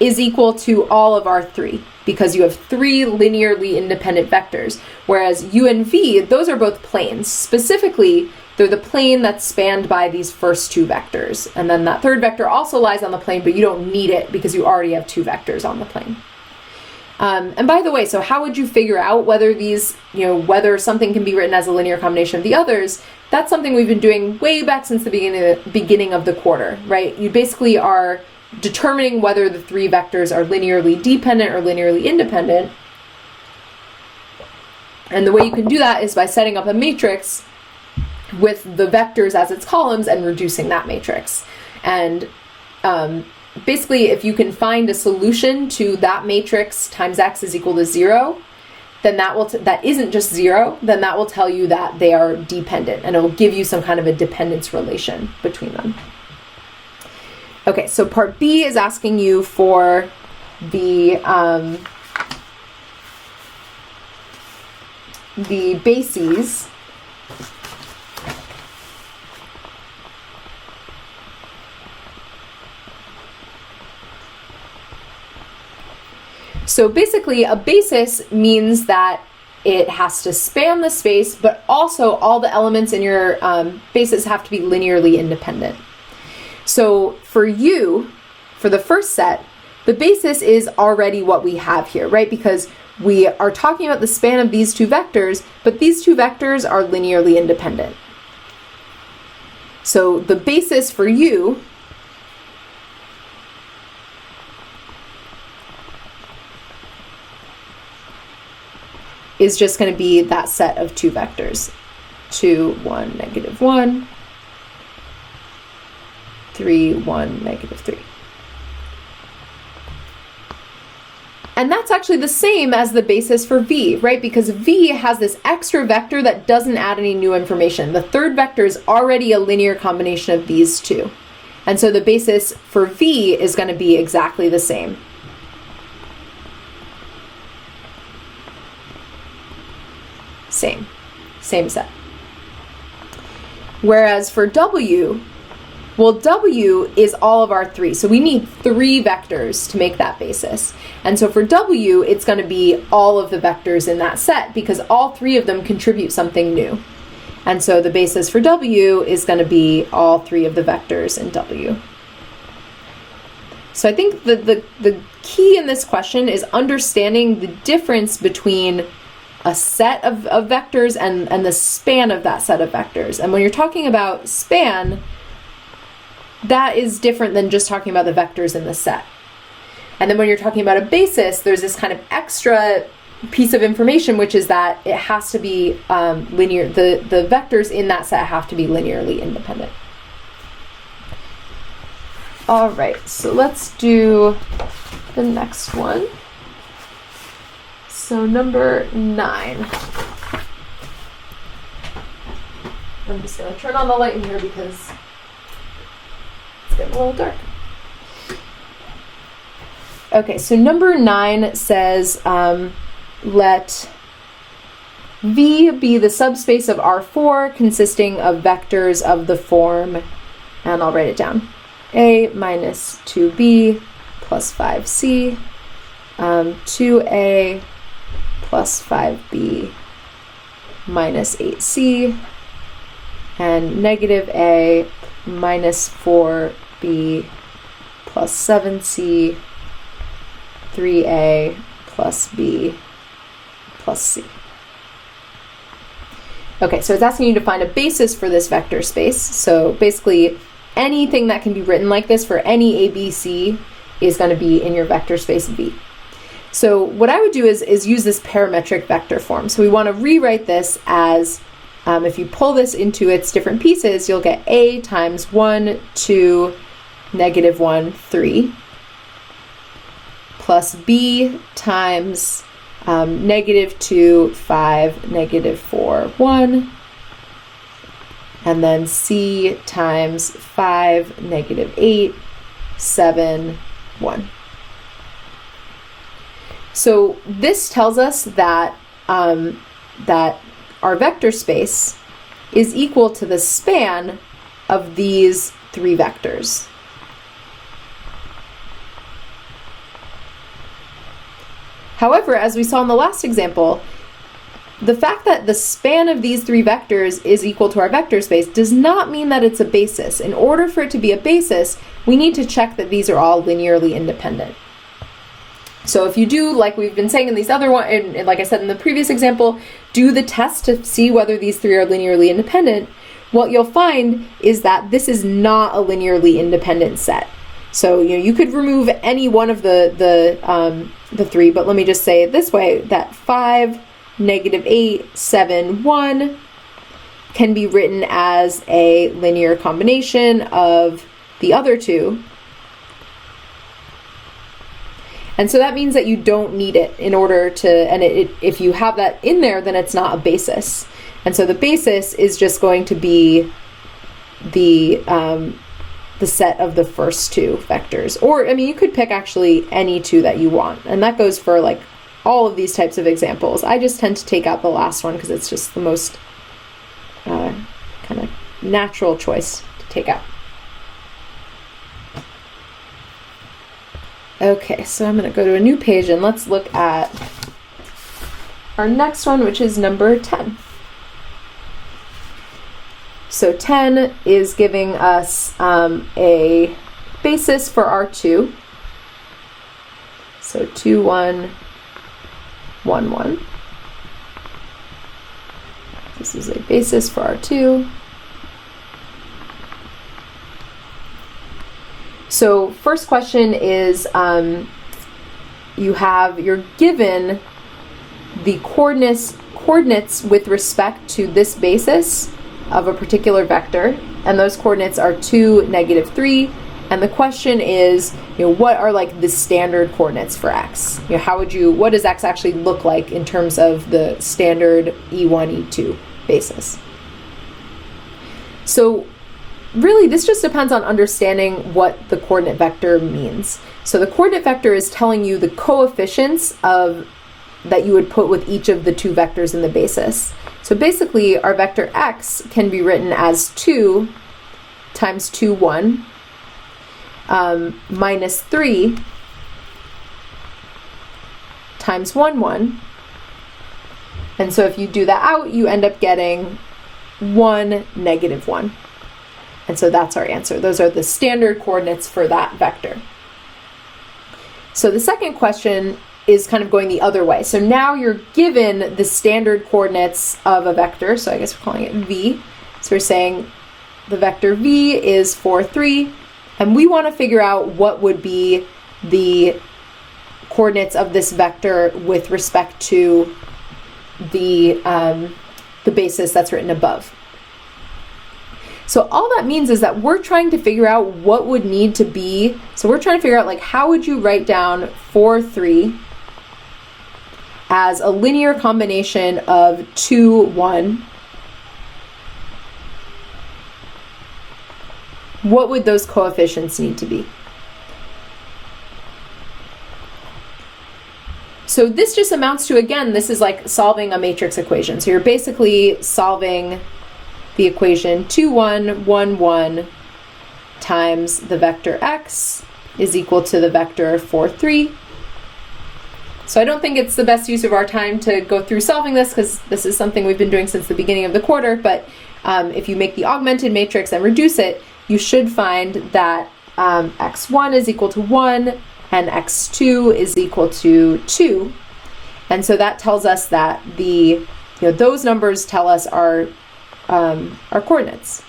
is equal to all of our three, because you have three linearly independent vectors, whereas U and V, those are both planes. Specifically, they're the plane that's spanned by these first two vectors. And then that third vector also lies on the plane, but you don't need it because you already have two vectors on the plane. And by the way, so how would you figure out whether these, whether something can be written as a linear combination of the others? That's something we've been doing way back since the beginning of the quarter, right? You basically are determining whether the three vectors are linearly dependent or linearly independent. And the way you can do that is by setting up a matrix with the vectors as its columns and reducing that matrix. And basically, if you can find a solution to that matrix times x is equal to 0, then that isn't just 0, then that will tell you that they are dependent, and it will give you some kind of a dependence relation between them. Okay, so part B is asking you for the bases So basically, a basis means that it has to span the space, but also all the elements in your basis have to be linearly independent. So for U, for the first set, the basis is already what we have here, right? Because we are talking about the span of these two vectors, but these two vectors are linearly independent. So the basis for U is just going to be that set of two vectors, 2, 1, negative 1, 3, 1, negative 3. And that's actually the same as the basis for V, right? Because V has this extra vector that doesn't add any new information. The third vector is already a linear combination of these two. And so the basis for V is going to be exactly the same. Same set. Whereas for W, well, W is all of our three. So we need three vectors to make that basis. And so for W, it's going to be all of the vectors in that set because all three of them contribute something new. And so the basis for W is going to be all three of the vectors in W. So I think the key in this question is understanding the difference between a set of vectors and the span of that set of vectors. And when you're talking about span, that is different than just talking about the vectors in the set. And then when you're talking about a basis, there's this kind of extra piece of information, which is that it has to be linear. The vectors in that set have to be linearly independent. All right, so let's do the next one. So number 9. I'm just going to turn on the light in here because it's getting a little dark. Okay, so number 9 says let V be the subspace of R4 consisting of vectors of the form, and I'll write it down, A minus 2B plus 5C, 2A plus 5B minus 8C, and negative A minus 4B plus 7C, 3A plus B plus C. Okay, so it's asking you to find a basis for this vector space. So basically, anything that can be written like this for any ABC is going to be in your vector space V. So what I would do is use this parametric vector form. So we want to rewrite this as, if you pull this into its different pieces, you'll get A times 1, 2, negative 1, 3, plus B times -2, 5, -4, 1. And then C times 5, -8, 7, 1. So this tells us that, that our vector space is equal to the span of these 3 vectors. However, as we saw in the last example, the fact that the span of these 3 vectors is equal to our vector space does not mean that it's a basis. In order for it to be a basis, we need to check that these are all linearly independent. So if you do, like we've been saying in these other ones, and like I said in the previous example, do the test to see whether these 3 are linearly independent, what you'll find is that this is not a linearly independent set. So you could remove any one of the 3, but let me just say it this way, that 5, -8, 7, 1 can be written as a linear combination of the other 2. And so that means that you don't need it in order to, and if you have that in there, then it's not a basis. And so the basis is just going to be the set of the first 2 vectors. Or, I mean, you could pick actually any 2 that you want. And that goes for like all of these types of examples. I just tend to take out the last one because it's just the most kind of natural choice to take out. Okay, so I'm going to go to a new page and let's look at our next one, which is number 10. So 10 is giving us a basis for our 2. So 2, 1, 1, 1. This is a basis for our 2. So first question is, you're given the coordinates with respect to this basis of a particular vector, and those coordinates are 2, -3, and the question is, what are like the standard coordinates for x? What does x actually look like in terms of the standard E1, E2 basis? So really, this just depends on understanding what the coordinate vector means. So the coordinate vector is telling you the coefficients that you would put with each of the 2 vectors in the basis. So basically, our vector x can be written as 2 times 2, 1, minus 3 times 1, 1. And so if you do that out, you end up getting 1, -1. And so that's our answer. Those are the standard coordinates for that vector. So the second question is kind of going the other way. So now you're given the standard coordinates of a vector, so I guess we're calling it v. So we're saying the vector v is 4, 3, and we want to figure out what would be the coordinates of this vector with respect to the basis that's written above. So all that means is that we're trying to figure out what would need to be, so we're trying to figure out like how would you write down 4, 3 as a linear combination of 2, 1. What would those coefficients need to be? So this just amounts to, again, this is like solving a matrix equation. So you're basically solving the equation 2, 1, 1, 1 times the vector x is equal to the vector 4, 3. So I don't think it's the best use of our time to go through solving this because this is something we've been doing since the beginning of the quarter, but if you make the augmented matrix and reduce it, you should find that x1 is equal to 1 and x2 is equal to 2. And so that tells us that those numbers tell us our coordinates.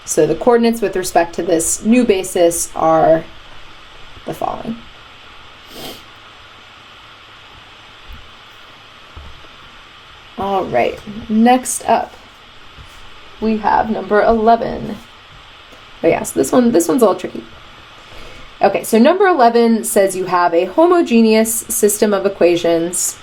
So the coordinates with respect to this new basis are the following. All right, next up we have number 11. Oh yeah, so this one's a little tricky. Okay, so number 11 says you have a homogeneous system of equations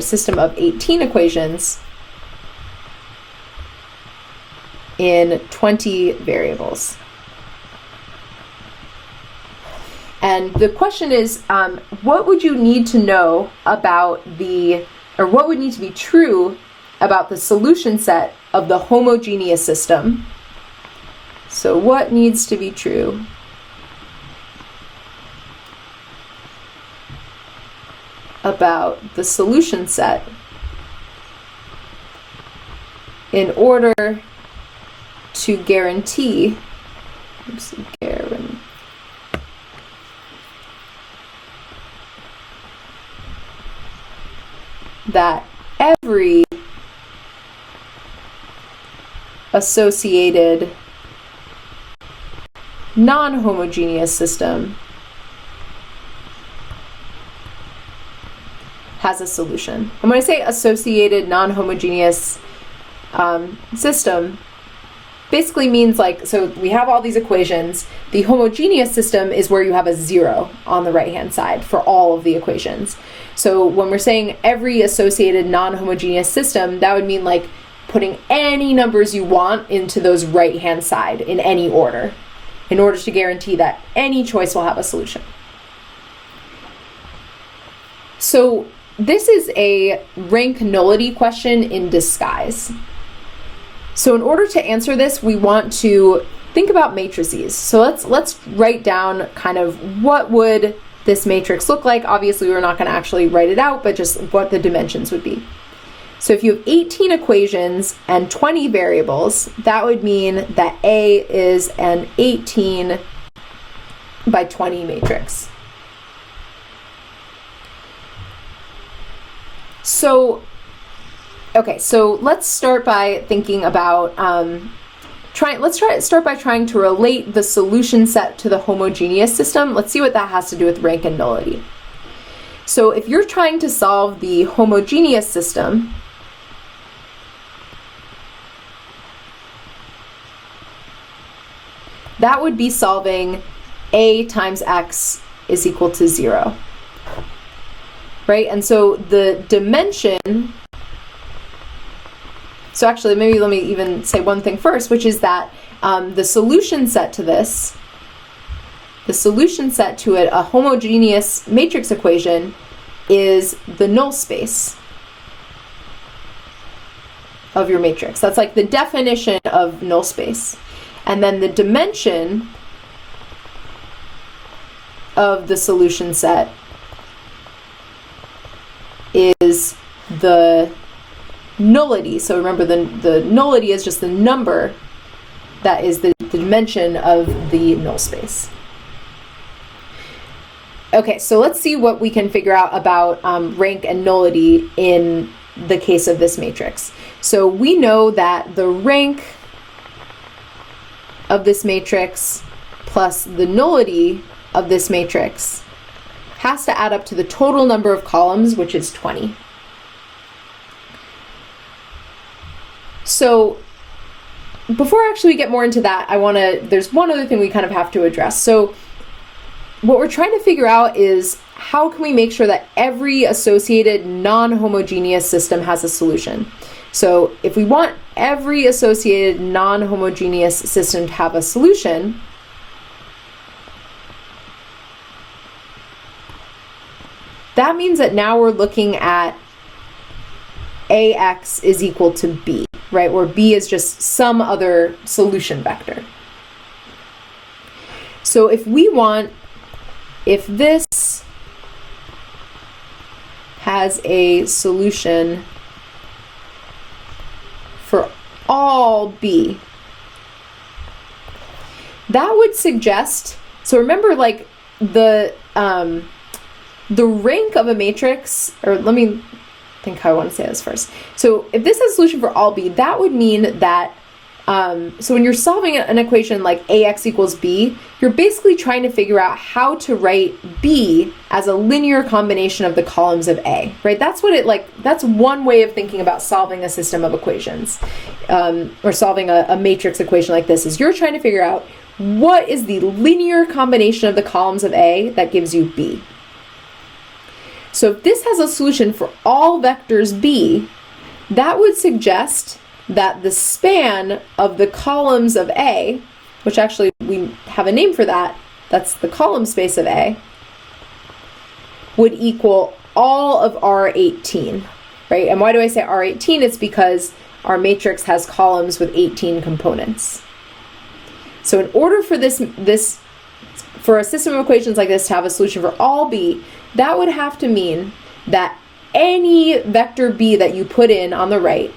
system of 18 equations in 20 variables. And the question is, what would you need to know about or what would need to be true about the solution set of the homogeneous system? So what needs to be true about the solution set in order to guarantee that every associated non-homogeneous system has a solution. And when I say associated non-homogeneous system, basically means so we have all these equations. The homogeneous system is where you have a 0 on the right-hand side for all of the equations. So when we're saying every associated non-homogeneous system, that would mean putting any numbers you want into those right-hand side in any order in order to guarantee that any choice will have a solution. So this is a rank nullity question in disguise. So in order to answer this, we want to think about matrices. So let's write down kind of what would this matrix look like. Obviously, we're not going to actually write it out, but just what the dimensions would be. So if you have 18 equations and 20 variables, that would mean that A is an 18 by 20 matrix. So, okay, so let's start by thinking about start by trying to relate the solution set to the homogeneous system. Let's see what that has to do with rank and nullity. So if you're trying to solve the homogeneous system, that would be solving A times X is equal to 0. Right? And so the dimension, so actually maybe let me even say one thing first, which is that the solution set to this, the solution set to it, a homogeneous matrix equation, is the null space of your matrix. That's the definition of null space. And then the dimension of the solution set is the nullity. So remember, the nullity is just the number that is the dimension of the null space. Okay, so let's see what we can figure out about rank and nullity in the case of this matrix. So we know that the rank of this matrix plus the nullity of this matrix has to add up to the total number of columns, which is 20. So before actually we get more into that, there's one other thing we kind of have to address. So what we're trying to figure out is how can we make sure that every associated non-homogeneous system has a solution? So if we want every associated non-homogeneous system to have a solution, that means that now we're looking at AX is equal to B, right? Where B is just some other solution vector. So if this has a solution for all B, that would suggest, so remember the rank of a matrix, or let me think how I want to say this first. So if this has a solution for all B, that would mean that So when you're solving an equation like ax equals b, you're basically trying to figure out how to write b as a linear combination of the columns of a, right? That's what that's one way of thinking about solving a system of equations, or solving a matrix equation like this, is you're trying to figure out what is the linear combination of the columns of a that gives you b. So if this has a solution for all vectors b, that would suggest that the span of the columns of A, which actually we have a name for that, that's the column space of A, would equal all of R18, right? And why do I say R18? It's because our matrix has columns with 18 components. So in order for for a system of equations like this to have a solution for all B, that would have to mean that any vector B that you put in on the right,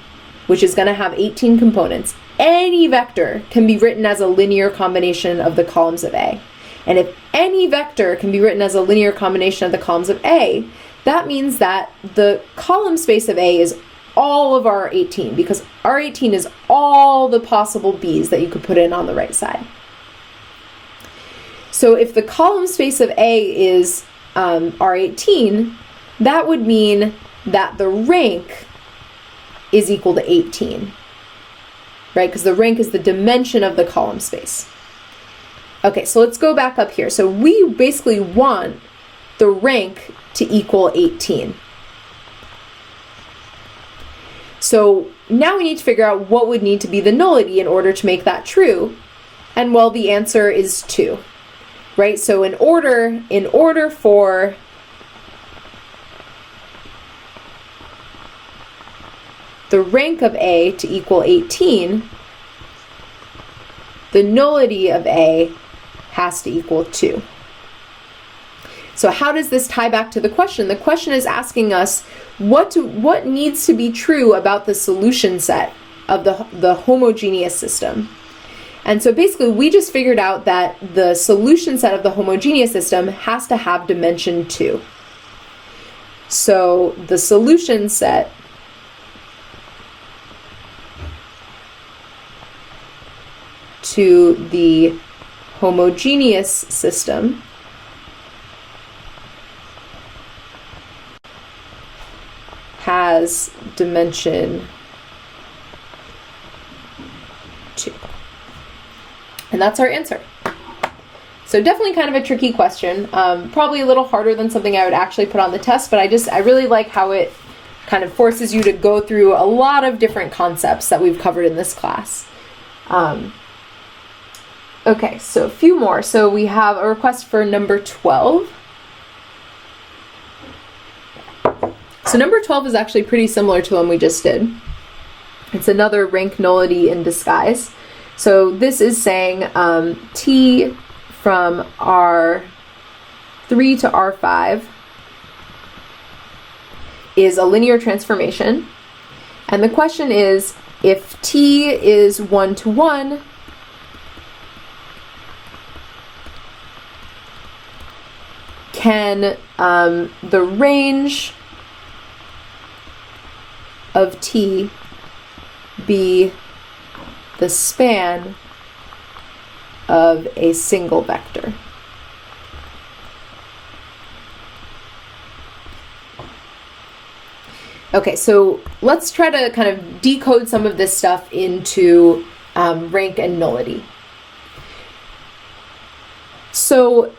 which is going to have 18 components, any vector can be written as a linear combination of the columns of A. And if any vector can be written as a linear combination of the columns of A, that means that the column space of A is all of R18, because R18 is all the possible B's that you could put in on the right side. So if the column space of A is R18, that would mean that the rank is equal to 18, right? Because the rank is the dimension of the column space. Okay, so let's go back up here. So we basically want the rank to equal 18. So now we need to figure out what would need to be the nullity in order to make that true. And well, the answer is 2, right? So in order for the rank of A to equal 18, the nullity of A has to equal 2. So how does this tie back to the question? The question is asking us what needs to be true about the solution set of the homogeneous system. And so basically we just figured out that the solution set of the homogeneous system has to have dimension 2. So the solution set to the homogeneous system has dimension 2. And that's our answer. So definitely kind of a tricky question, probably a little harder than something I would actually put on the test, but I really like how it kind of forces you to go through a lot of different concepts that we've covered in this class. Okay, so a few more. So we have a request for number 12. So number 12 is actually pretty similar to one we just did. It's another rank nullity in disguise. So this is saying T from R3 to R5 is a linear transformation. And the question is, if T is 1 to 1, can the range of T be the span of a single vector? Okay, so let's try to kind of decode some of this stuff into rank and nullity. So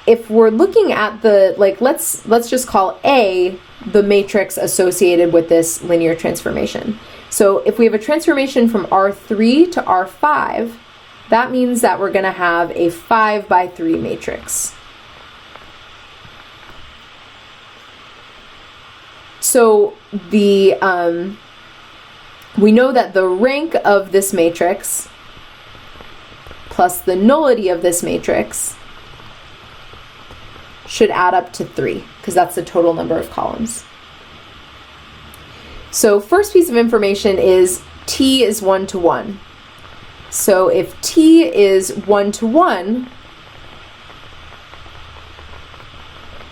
if we're looking at the, let's just call A the matrix associated with this linear transformation. So if we have a transformation from R3 to R5, that means that we're going to have a 5 by 3 matrix. So we know that the rank of this matrix plus the nullity of this matrix should add up to 3, because that's the total number of columns. So first piece of information is T is 1 to 1. So if T is 1 to 1,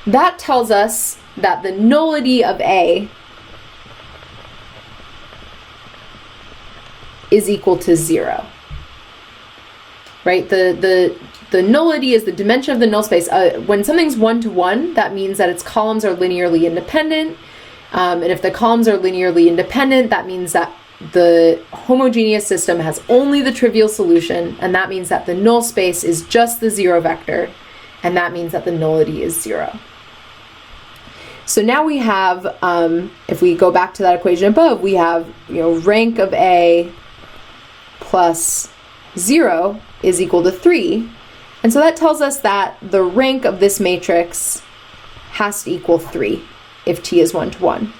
that tells us that the nullity of A is equal to 0. Right? The nullity is the dimension of the null space. When something's 1 to 1, that means that its columns are linearly independent. And if the columns are linearly independent, that means that the homogeneous system has only the trivial solution, and that means that the null space is just the 0 vector, and that means that the nullity is 0. So now we have, if we go back to that equation above, we have, rank of A plus 0 is equal to 3. And so that tells us that the rank of this matrix has to equal 3 if T is 1 to 1.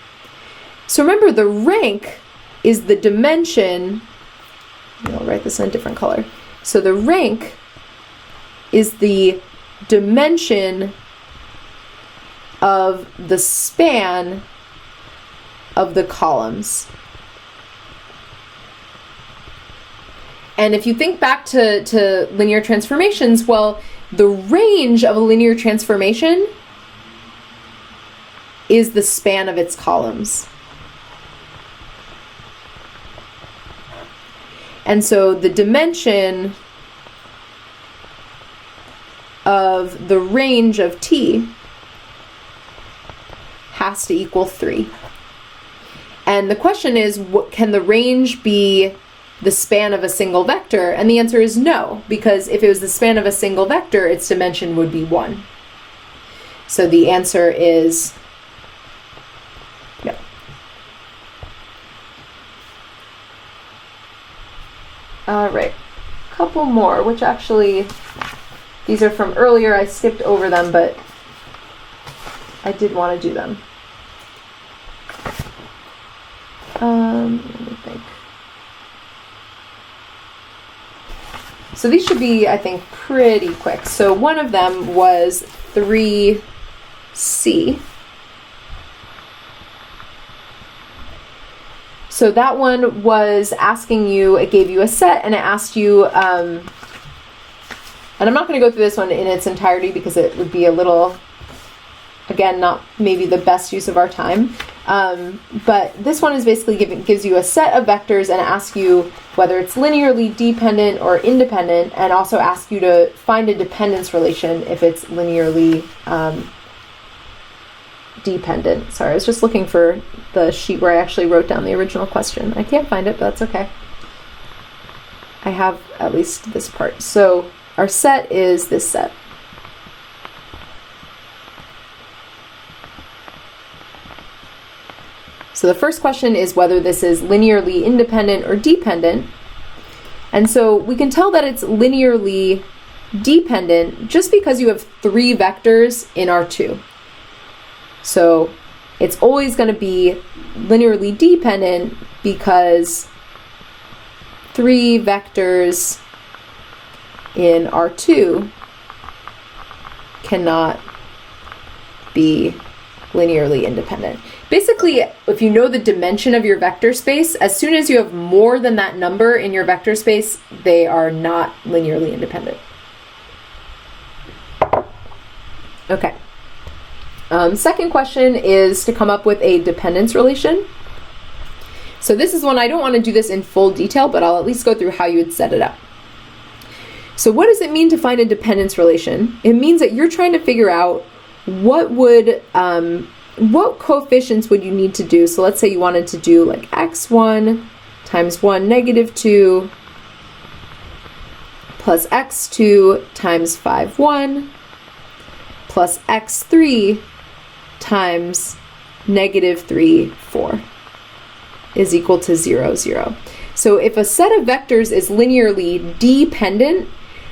So remember, the rank is the dimension, I'll write this in a different color. So the rank is the dimension of the span of the columns. And if you think back to linear transformations, well, the range of a linear transformation is the span of its columns. And so the dimension of the range of T has to equal 3. And the question is, can the range be the span of a single vector? And the answer is no, because if it was the span of a single vector, its dimension would be 1. So the answer is no. All right, a couple more, which actually, these are from earlier. I skipped over them, but I did want to do them. Let me think. So these should be, I think, pretty quick. So one of them was 3C. So that one was asking you, it gave you a set, and it asked you, and I'm not going to go through this one in its entirety because it would be a little, again, not maybe the best use of our time. But this one is basically gives you a set of vectors and asks you whether it's linearly dependent or independent, and also asks you to find a dependence relation if it's linearly dependent. Sorry, I was just looking for the sheet where I actually wrote down the original question. I can't find it, but that's okay. I have at least this part. So our set is this set. So the first question is whether this is linearly independent or dependent. And so we can tell that it's linearly dependent just because you have 3 vectors in R2. So it's always going to be linearly dependent because 3 vectors in R2 cannot be linearly independent. Basically, if you know the dimension of your vector space, as soon as you have more than that number in your vector space, they are not linearly independent. Okay. Second question is to come up with a dependence relation. So this is one, I don't want to do this in full detail, but I'll at least go through how you would set it up. So what does it mean to find a dependence relation? It means that you're trying to figure out what coefficients would you need to do. So let's say you wanted to do like x1 times 1 negative 2 plus x2 times 5 1 plus x3 times negative 3 4 is equal to 0 0. So if a set of vectors is linearly dependent,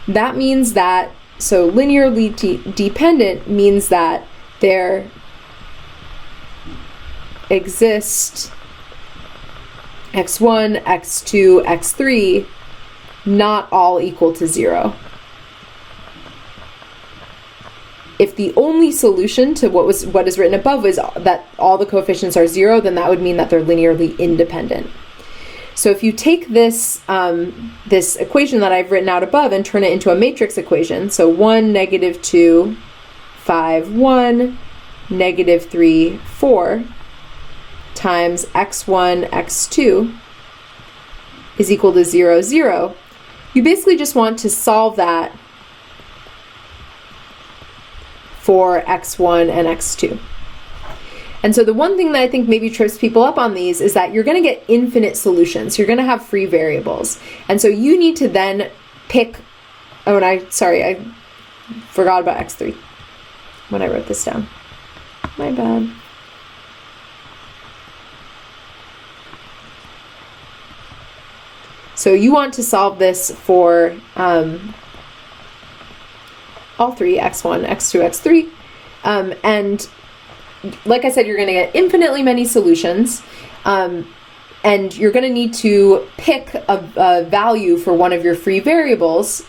that means that, so linearly dependent means that there exist x1, x2, x3 not all equal to 0. If the only solution to what is written above is that all the coefficients are 0, then that would mean that they're linearly independent. So if you take this this equation that I've written out above and turn it into a matrix equation, so 1, negative 2, 5, 1, negative 3, 4 times x1, x2 is equal to 0, 0, you basically just want to solve that for x1 and x2. And so the one thing that I think maybe trips people up on these is that you're going to get infinite solutions. You're going to have free variables. And so you need to then pick, oh, and I forgot about x3 when I wrote this down. My bad. So you want to solve this for all three, x1, x2, x3. And like I said, you're going to get infinitely many solutions. And you're going to need to pick a value for one of your free variables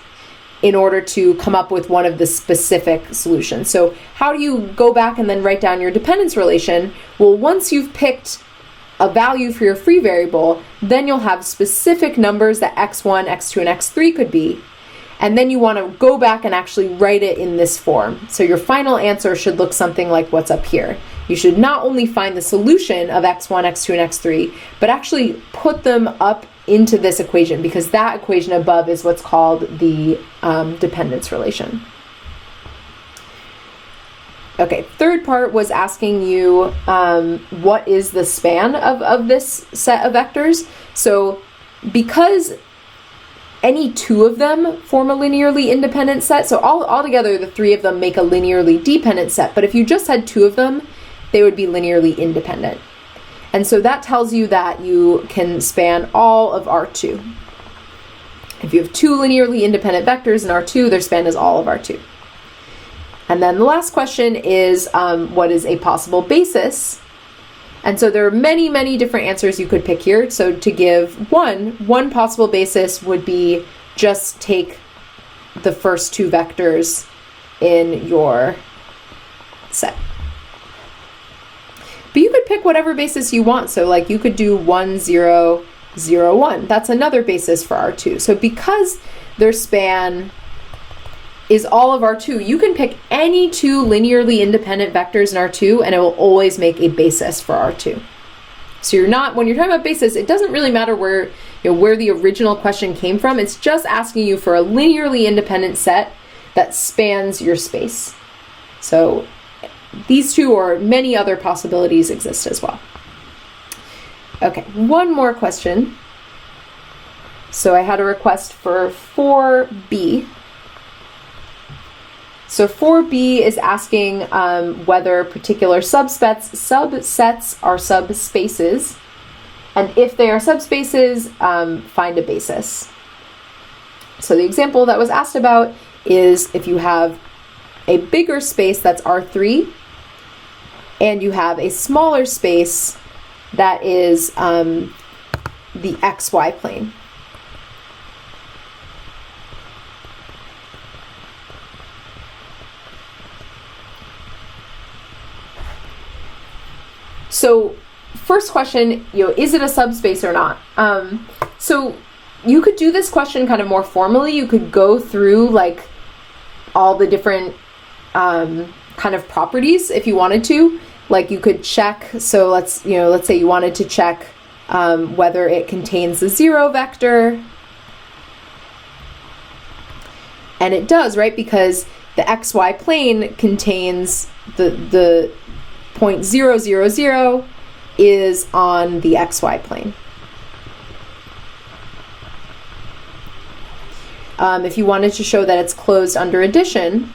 in order to come up with one of the specific solutions. So how do you go back and then write down your dependence relation? Well, once you've picked a value for your free variable, then you'll have specific numbers that x1, x2, and x3 could be. And then you want to go back and actually write it in this form. So your final answer should look something like what's up here. You should not only find the solution of x1, x2, and x3, but actually put them up into this equation, because that equation above is what's called the dependence relation. Okay, third part was asking you what is the span of this set of vectors. So because any two of them form a linearly independent set, so altogether the three of them make a linearly dependent set, but if you just had two of them, they would be linearly independent. And so that tells you that you can span all of R2. If you have two linearly independent vectors in R2, their span is all of R2. And then the last question is, what is a possible basis? And so there are many, many different answers you could pick here. So to give one possible basis would be just take the first two vectors in your set. But you could pick whatever basis you want. So like you could do 1, 0, 0, 1. That's another basis for R2. So because their span is all of R2, you can pick any two linearly independent vectors in R2 and it will always make a basis for R2. So you're not, when you're talking about basis, it doesn't really matter where the original question came from. It's just asking you for a linearly independent set that spans your space. So these two or many other possibilities exist as well. Okay, one more question. So I had a request for 4b. So 4b is asking whether particular subsets are subspaces, and if they are subspaces, find a basis. So the example that was asked about is if you have a bigger space that's R3, and you have a smaller space that is the xy plane. So first question, is it a subspace or not? So you could do this question kind of more formally. You could go through like all the different kind of properties if you wanted to. Like you could check, so let's say you wanted to check whether it contains the 0 vector. And it does, right? Because the xy plane contains the point 0, 0, 0 is on the xy plane. If you wanted to show that it's closed under addition,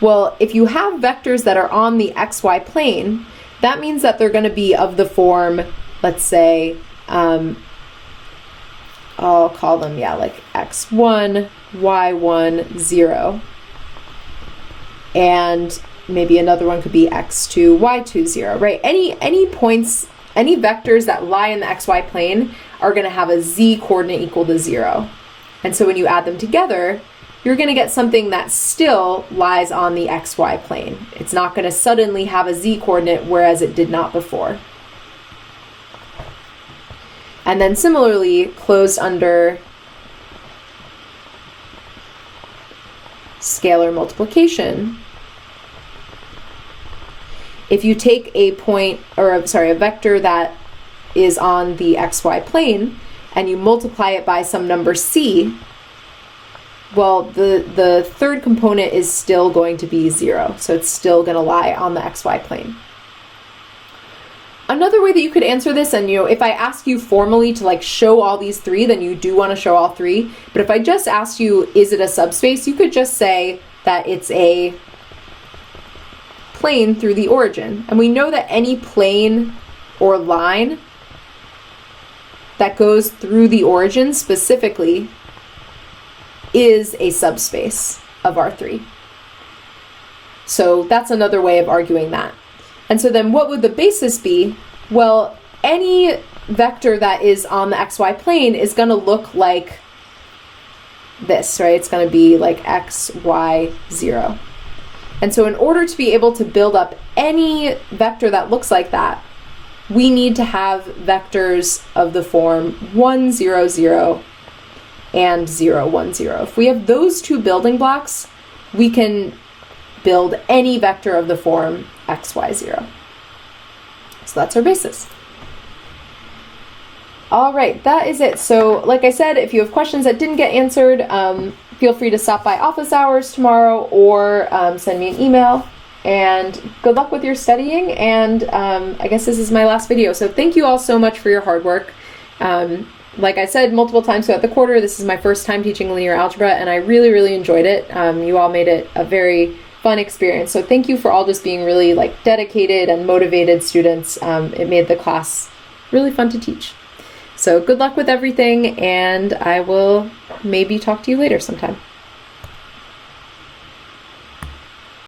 well, if you have vectors that are on the xy plane, that means that they're going to be of the form, let's say, I'll call them, like x1, y1, 0. And maybe another one could be x2, y2, 0, right? Any points, any vectors that lie in the xy plane are going to have a z coordinate equal to 0. And so when you add them together, you're going to get something that still lies on the xy plane. It's not going to suddenly have a z coordinate, whereas it did not before. And then similarly, closed under scalar multiplication if you take a point, or sorry, a vector that is on the xy plane and you multiply it by some number c, well, the third component is still going to be 0. So it's still going to lie on the xy plane. Another way that you could answer this, and if I ask you formally to like show all these three, then you do want to show all three. But if I just asked you, is it a subspace? You could just say that it's a plane through the origin. And we know that any plane or line that goes through the origin specifically is a subspace of R3. So that's another way of arguing that. And so then what would the basis be? Well, any vector that is on the xy plane is going to look like this, right? It's going to be like x, y, 0. And so in order to be able to build up any vector that looks like that, we need to have vectors of the form 1, 0, 0 and 0, 1, 0. If we have those two building blocks, we can build any vector of the form x, y, 0. So that's our basis. All right, that is it. So like I said, if you have questions that didn't get answered, feel free to stop by office hours tomorrow or send me an email. And good luck with your studying. And I guess this is my last video. So thank you all so much for your hard work. Like I said multiple times throughout the quarter, this is my first time teaching linear algebra, and I really, really enjoyed it. You all made it a very fun experience. So thank you for all just being really like dedicated and motivated students. It made the class really fun to teach. So good luck with everything, and I will maybe talk to you later sometime.